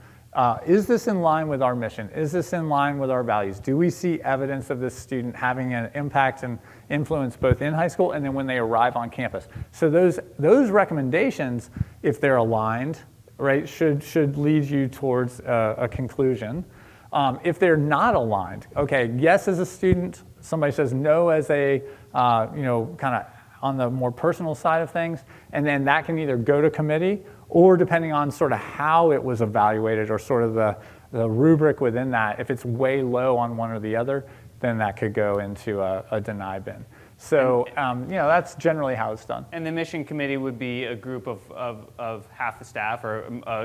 S4: Is this in line with our mission? Is this in line with our values? Do we see evidence of this student having an impact and influence both in high school and then when they arrive on campus? So those recommendations, if they're aligned, right, should lead you towards a conclusion. If they're not aligned, okay, yes as a student, somebody says no as a, kind of on the more personal side of things, and then that can either go to committee or depending on sort of how it was evaluated or sort of the rubric within that, if it's way low on one or the other, then that could go into a deny bin. So, that's generally how it's done.
S3: And the mission committee would be a group of half the staff or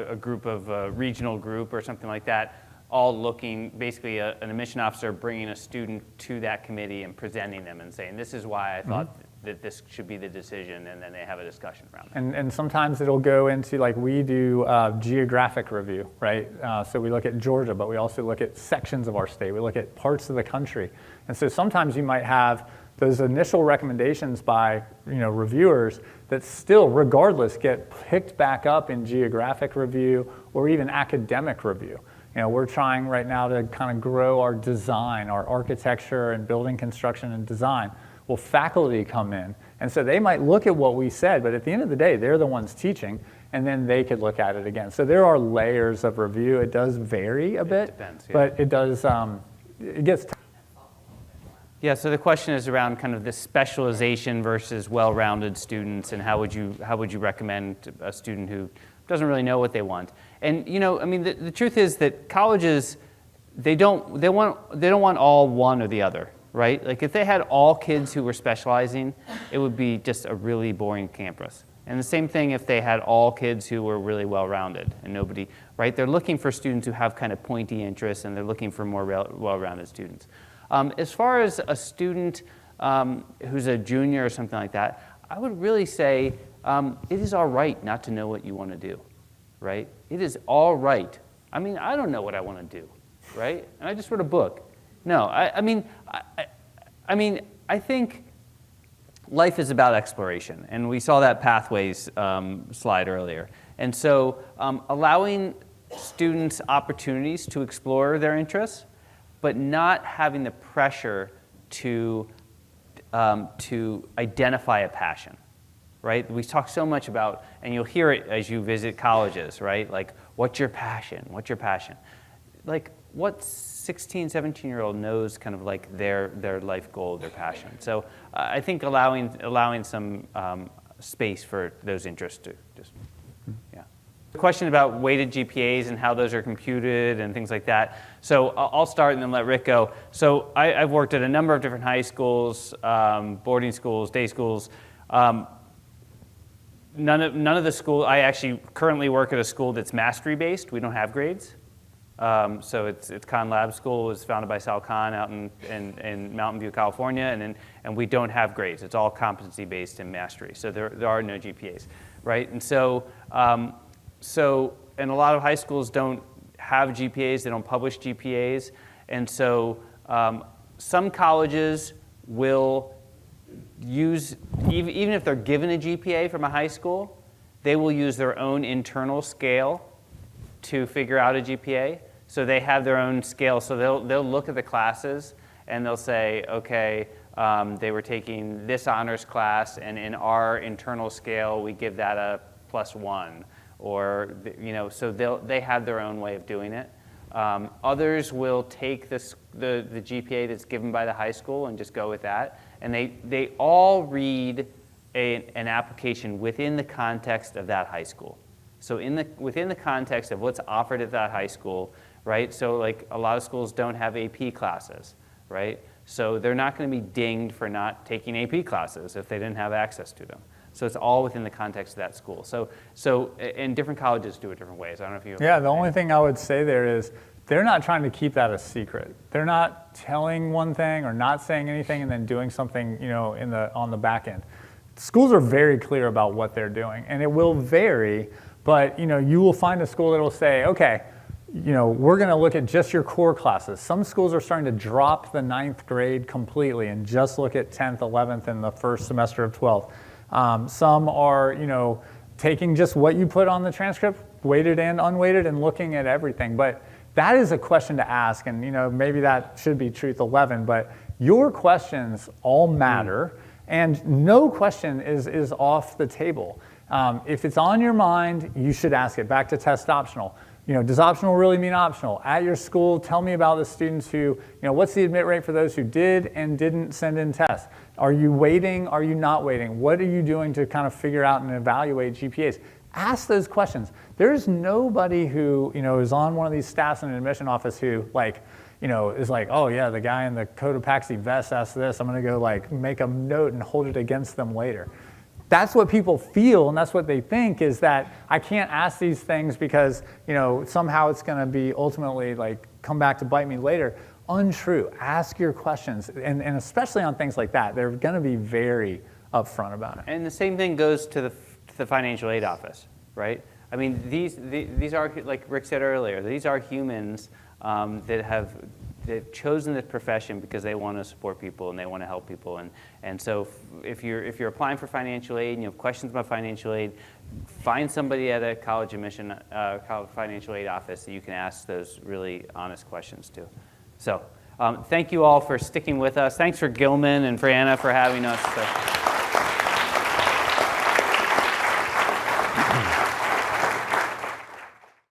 S3: a group of a regional group or something like that, all looking, basically an admission officer bringing a student to that committee and presenting them and saying, this is why I thought that this should be the decision, and then they have a discussion around it.
S4: And sometimes it'll go into, like we do geographic review, right? So we look at Georgia, but we also look at sections of our state. We look at parts of the country. And so sometimes you might have those initial recommendations by reviewers that still, regardless, get picked back up in geographic review or even academic review. We're trying right now to kind of grow our design, our architecture and building construction and design. Well, faculty come in, and so they might look at what we said, but at the end of the day, they're the ones teaching, and then they could look at it again. So there are layers of review. It does vary a bit,
S3: depends, yeah.
S4: but it does, it gets tough.
S3: Yeah, so the question is around kind of this specialization versus well-rounded students, and how would you recommend a student who doesn't really know what they want? And the truth is that colleges, they don't want all one or the other, right? Like if they had all kids who were specializing, it would be just a really boring campus. And the same thing if they had all kids who were really well-rounded and nobody, right? They're looking for students who have kind of pointy interests, and they're looking for more well-rounded students. As far as a student who's a junior or something like that, I would really say it is all right not to know what you want to do, right? It is all right. I mean, I don't know what I want to do, right? And I just wrote a book. No, I think life is about exploration, and we saw that pathways slide earlier. And so allowing students opportunities to explore their interests, but not having the pressure to identify a passion, right? We talk so much about, and you'll hear it as you visit colleges, right? Like, what's your passion? What's your passion? Like, what 16, 17-year-old knows kind of like their life goal, their passion? So I think allowing some space for those interests to just, yeah. The question about weighted GPAs and how those are computed and things like that. So I'll start and then let Rick go. So I've worked at a number of different high schools, boarding schools, day schools. None of the school, I actually currently work at a school that's mastery-based. We don't have grades. So it's Khan Lab School. It was founded by Sal Khan out in Mountain View, California, and we don't have grades. It's all competency-based and mastery. So there are no GPAs, right? And so and a lot of high schools don't have GPAs. They don't publish GPAs. And so some colleges will use, even if they're given a GPA from a high school, they will use their own internal scale to figure out a GPA. So they have their own scale. So they'll look at the classes and they'll say, okay, they were taking this honors class, and in our internal scale, we give that a +1. Or, so they have their own way of doing it. Others will take the GPA that's given by the high school and just go with that. And they all read an application within the context of that high school. So within the context of what's offered at that high school, right? So like a lot of schools don't have AP classes, right? So they're not going to be dinged for not taking AP classes if they didn't have access to them. So it's all within the context of that school. And different colleges do it different ways. I don't know if you.
S4: Yeah, the only thing I would say there is they're not trying to keep that a secret. They're not telling one thing or not saying anything and then doing something, on the back end. Schools are very clear about what they're doing, and it will vary. But you will find a school that will say, okay, we're going to look at just your core classes. Some schools are starting to drop the 9th grade completely and just look at 10th, 11th, and the first semester of 12th. Some are, taking just what you put on the transcript, weighted and unweighted, and looking at everything. But that is a question to ask, and maybe that should be truth 11. But your questions all matter, and no question is off the table. If it's on your mind, you should ask it. Back to test optional. Does optional really mean optional? At your school, tell me about the students who, what's the admit rate for those who did and didn't send in tests? Are you waiting? Are you not waiting? What are you doing to kind of figure out and evaluate GPAs? Ask those questions. There's nobody who, is on one of these staffs in an admission office who, is like, oh yeah, the guy in the Cotopaxi vest asked this. I'm going to go make a note and hold it against them later. That's what people feel, and that's what they think, is that I can't ask these things because somehow it's going to be ultimately come back to bite me later. Untrue. Ask your questions, and especially on things like that, they're going to be very upfront about it.
S3: And the same thing goes to the financial aid office, right? I mean, these are, like Rick said earlier, these are humans they've chosen this profession because they want to support people and they want to help people. And so if you're applying for financial aid and you have questions about financial aid, find somebody at a college admission, college financial aid office that you can ask those really honest questions to. So thank you all for sticking with us. Thanks for Gilman and for Anna for having us.